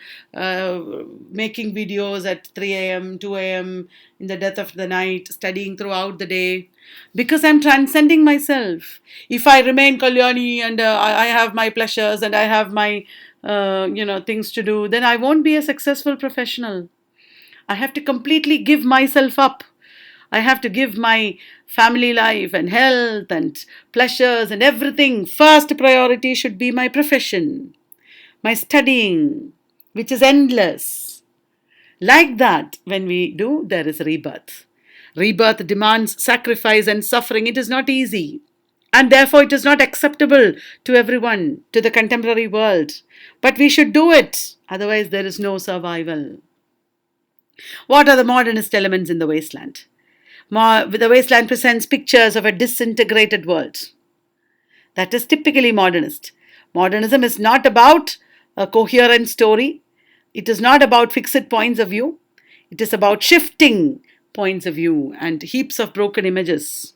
making videos at 3 a.m., 2 a.m., in the death of the night, studying throughout the day, because I'm transcending myself. If I remain Kalyani and I have my pleasures and I have my, things to do, then I won't be a successful professional. I have to completely give myself up. I have to give my family life and health and pleasures and everything. First priority should be my profession, my studying, which is endless. Like that, when we do, there is rebirth. Rebirth demands sacrifice and suffering. It is not easy. And therefore, it is not acceptable to everyone, to the contemporary world. But we should do it. Otherwise, there is no survival. What are the modernist elements in the wasteland? The wasteland presents pictures of a disintegrated world. That is typically modernist. Modernism is not about a coherent story. It is not about fixed points of view. It is about shifting points of view and heaps of broken images.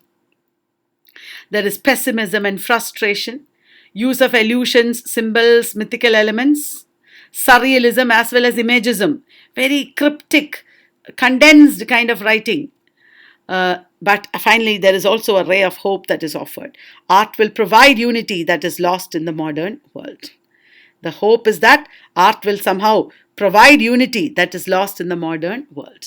There is pessimism and frustration, use of illusions, symbols, mythical elements, surrealism as well as imagism, very cryptic, condensed kind of writing. But finally, there is also a ray of hope that is offered. Art will provide unity that is lost in the modern world. The hope is that art will somehow provide unity that is lost in the modern world.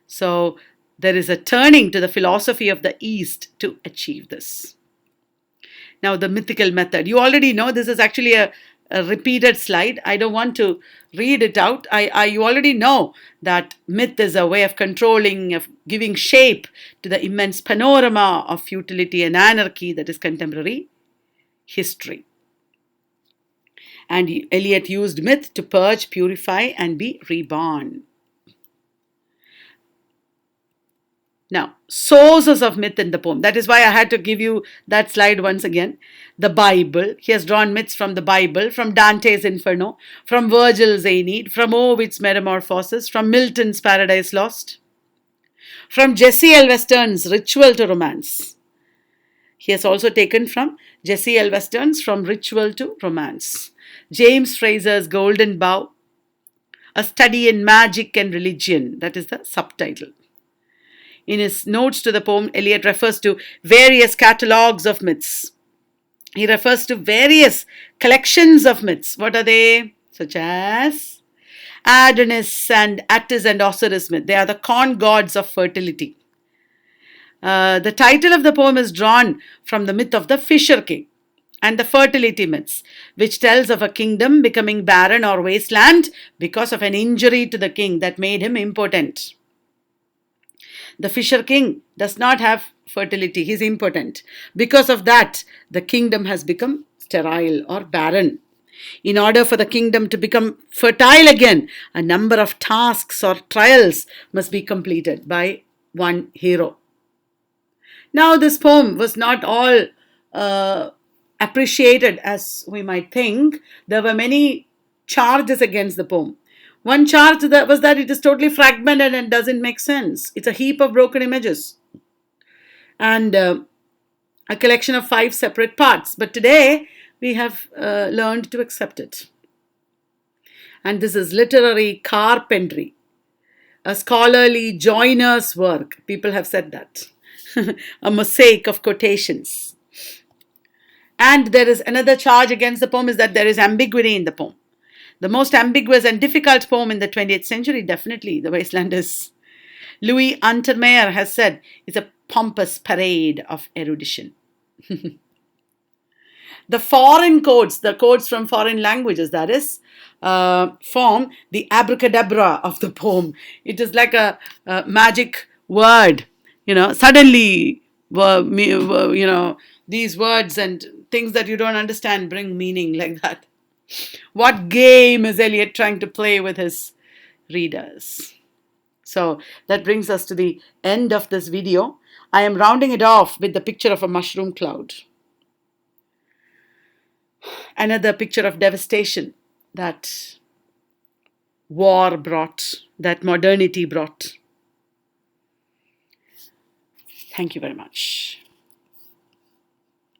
So there is a turning to the philosophy of the East to achieve this. Now, the mythical method. You already know this is actually a repeated slide. I don't want to read it out. You already know that myth is a way of controlling, of giving shape to the immense panorama of futility and anarchy that is contemporary history. And Eliot used myth to purge, purify, and be reborn. Now, sources of myth in the poem. That is why I had to give you that slide once again. The Bible. He has drawn myths from the Bible, from Dante's Inferno, from Virgil's Aeneid, from Ovid's Metamorphoses, from Milton's Paradise Lost, from Jessie L. Western's Ritual to Romance. He has also taken from Jessie L. Western's From Ritual to Romance, James Fraser's Golden Bough, A Study in Magic and Religion. That is the subtitle. In his notes to the poem, Eliot refers to various catalogues of myths. He refers to various collections of myths. What are they? Such as Adonis and Attis and Osiris myth. They are the corn gods of fertility. The title of the poem is drawn from the myth of the Fisher King. and the fertility myths, which tells of a kingdom becoming barren or wasteland because of an injury to the king that made him impotent. The fisher king does not have fertility, he's impotent. Because of that, the kingdom has become sterile or barren. In order for the kingdom to become fertile again, a number of tasks or trials must be completed by one hero. Now, this poem was not all appreciated as we might think. There were many charges against the poem. One charge was that it is totally fragmented and doesn't make sense. It's a heap of broken images and a collection of 5 separate parts. But today, we have learned to accept it. And this is literary carpentry, a scholarly joiner's work. People have said that. A mosaic of quotations. And there is another charge against the poem is that there is ambiguity in the poem. The most ambiguous and difficult poem in the 20th century, definitely, The Wasteland is. Louis Untermeyer has said it's a pompous parade of erudition. The foreign codes, the codes from foreign languages, that is, form the abracadabra of the poem. It is like a magic word. Suddenly, these words and things that you don't understand bring meaning like that. What game is Eliot trying to play with his readers? So that brings us to the end of this video. I am rounding it off with the picture of a mushroom cloud. Another picture of devastation that war brought, that modernity brought. Thank you very much.